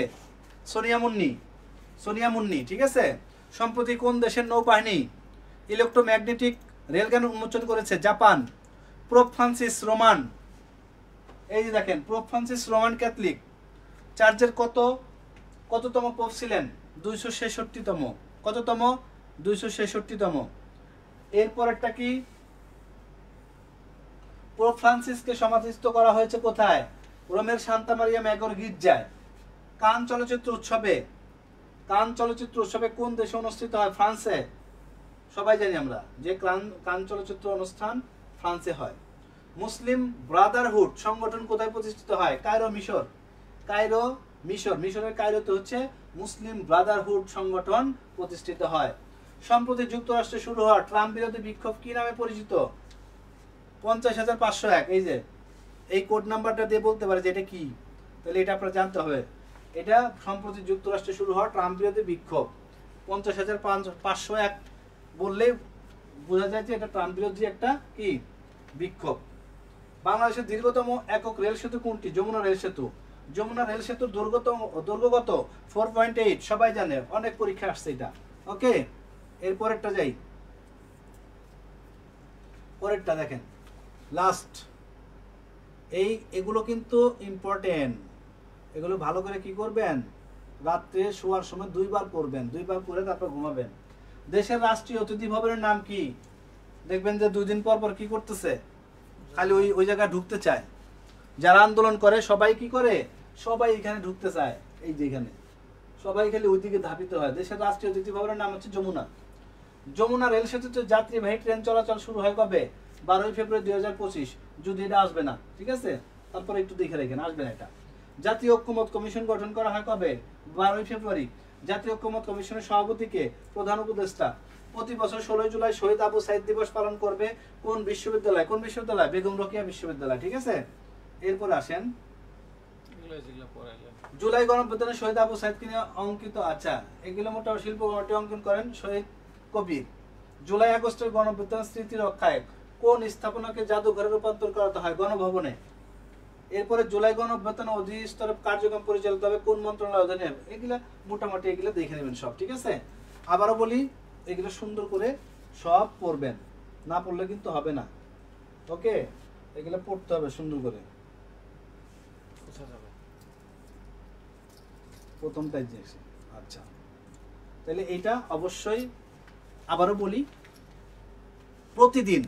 সোনিয়া মুন্নি। সোনিয়া মুন্নি, ঠিক আছে। সম্প্রতি কোন দেশের নৌবাহিনী ইলেকট্রোম্যাগনেটিক রেলগান উন্মোচন করেছে? জাপান। পোপ ফ্রান্সিস রোমান, এই যে দেখেন, পোপ ফ্রান্সিস রোমান ক্যাথলিক চার্চের কততম পোপ ছিলেন? 266তম। কততম? 266তম। এরপরেরটা কি? পোপ ফ্রান্সিসকে সমাধিস্থ করা হয়েছে কোথায়? রোমের সান্তা মারিয়া ম্যাগর গির্জায়। কান চলচ্চিত্র উৎসবে কোন দেশে অনুষ্ঠিত হয়? ফ্রান্সে। সবাই জানি আমরা যে কান চলচ্চিত্র অনুষ্ঠান ফ্রান্সে হয়। মুসলিম ব্রাদারহুড সংগঠন কোথায় প্রতিষ্ঠিত হয়? কায়রো, মিশর। কায়রো, মিশর। মিশরের কায়রোতে হচ্ছে মুসলিম ব্রাদারহুড সংগঠন প্রতিষ্ঠিত হয়। সম্প্রতি যুক্তরাষ্ট্রে শুরু হওয়া ট্রাম্প বিরোধী বিক্ষোভ কি নামে পরিচিত? 50,501। এই যে এই কোড নাম্বারটা দিয়ে বলতে পারে যে এটা কি, তাহলে এটা আপনারা জানতে হবে। এটা সম্প্রতি যুক্তরাষ্ট্রে শুরু হওয়া ট্রাম্প বিরোধী বিক্ষোভ। 50,501 বললে বোঝা যায় যে এটা ট্রাম্প বিরোধী একটা কি বিক্ষোভ। বাংলাদেশের দীর্ঘতম একক রেল সেতু কোনটি? যমুনা রেল সেতু। যমুনা রেল সেতুর দৈর্ঘ্য কত? 4.8। সবাই জানে, অনেক পরীক্ষা আসছে এটা। ওকে, এরপরেরটা যাই। পরেরটা দেখেন, লাস্ট। এগুলো কিন্তু ইম্পর্টেন্ট, এগুলো ভালো করে কি করবেন? রাত্রে শোয়ার সময় 2 বার পড়বেন, 2 বার পড়ে তারপর ঘুমাবেন। দেশের রাষ্ট্রীয় অতিথি ভবনের নাম কি? দেখবেন যে 2 দিন পর পর কি করতেছে, খালি ওই জায়গায় ঢুকতে চায়। যারা আন্দোলন করে সবাই কি করে? সবাই এখানে ঢুকতে চায়, এই যে এখানে সবাই খালি ওইদিকে ধাবিত হয়। দেশের রাষ্ট্রীয় অতিথি ভবনের নাম হচ্ছে যমুনা। যমুনা রেল সেতুতে যাত্রীবাহী ট্রেন চলাচল শুরু হয় কবে? 12 ফেব্রুয়ারি 2025। যদি এটা আসবে না, ঠিক আছে, তারপরে একটু দেখে রাখেন, আসবে না এটা। জাতীয় ঐক্যমত কমিশন গঠন করা হয় কবে? 12 ফেব্রুয়ারি। জাতীয় ঐক্যমত কমিশনের সভাপতিকে? প্রধান উপদেষ্টা। প্রতি বছর 16 জুলাই শহীদ আবু সাইদ দিবস পালন করবে কোন বিশ্ববিদ্যালয়? কোন বিশ্ববিদ্যালয়? বেগম রোকেয়া বিশ্ববিদ্যালয়, ঠিক আছে। এরপর আসেন, জুলাই গণঅভ্যুত্থানে শহীদ আবু সাইদকে নিয়ে অঙ্কিত, আচ্ছা, এগুলো মোটামুটি শিল্প কমিটি অঙ্কন করেন শহীদ কবির। জুলাই আগস্টের গণঅভ্যুত্থান স্মৃতি রক্ষায় কোন স্থাপনাকে জাদুঘরে রূপান্তর করা হয়? গণভবনে। এরপরে জুলাই গণঅভ্যুত্থান অধিস্তরে কার্যক্রম পরিচালিত হবে কোন মন্ত্রণালয়ের অধীনে? এগুলা মোটামুটি এগুলো দেখে নেবেন সব, ঠিক আছে। আবারও বলি, এগুলো সুন্দর করে সব পড়বেন, না পড়লে কিন্তু হবে না। ওকে, এগুলো পড়তে হবে সুন্দর করে। প্রথমটাই যে, আচ্ছা, তাহলে এটা অবশ্যই আবারও বলি, প্রতিদিন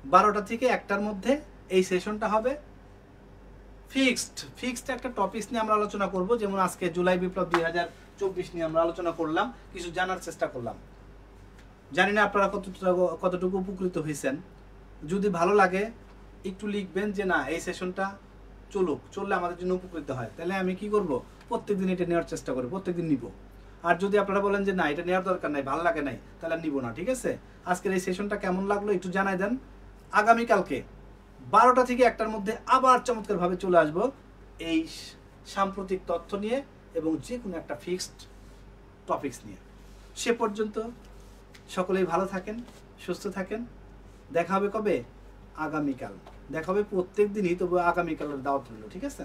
12টা থেকে 1টার মধ্যে এই সেশনটা হবে। ফিক্সড একটা টপিকস নিয়ে আমরা আলোচনা করব। যেমন আজকে জুলাই বিপ্লব 2024 নিয়ে আমরা আলোচনা করলাম, কিছু জানার চেষ্টা করলাম। জানি না আপনারা কতটুকু উপকৃত হয়েছেন। যদি ভালো লাগে একটু লিখবেন যে না, এই সেশনটা চললে আমাদের জন্য উপকৃত হয়। তাহলে আমি কি করব? প্রত্যেকদিন এটা নেওয়ার চেষ্টা করব, প্রত্যেকদিন নিব। আর যদি আপনারা বলেন যে না, এটা নেওয়ার দরকার নাই, ভালো লাগে নাই, তাহলে নিব না, ঠিক আছে। আজকের এই সেশনটা কেমন লাগলো একটু জানাই দেন। আগামীকালকে 12টা থেকে 1টার মধ্যে আবার চমৎকারভাবে চলে আসব এই সাম্প্রতিক তথ্য নিয়ে এবং যে কোনো একটা ফিক্সড টপিকস নিয়ে। সে পর্যন্ত সকলেই ভালো থাকেন, সুস্থ থাকেন। দেখা হবে কবে? আগামীকাল। দেখা হবে প্রত্যেক দিনই, তবে আগামীকালের দাওয়াত রইল, ঠিক আছে।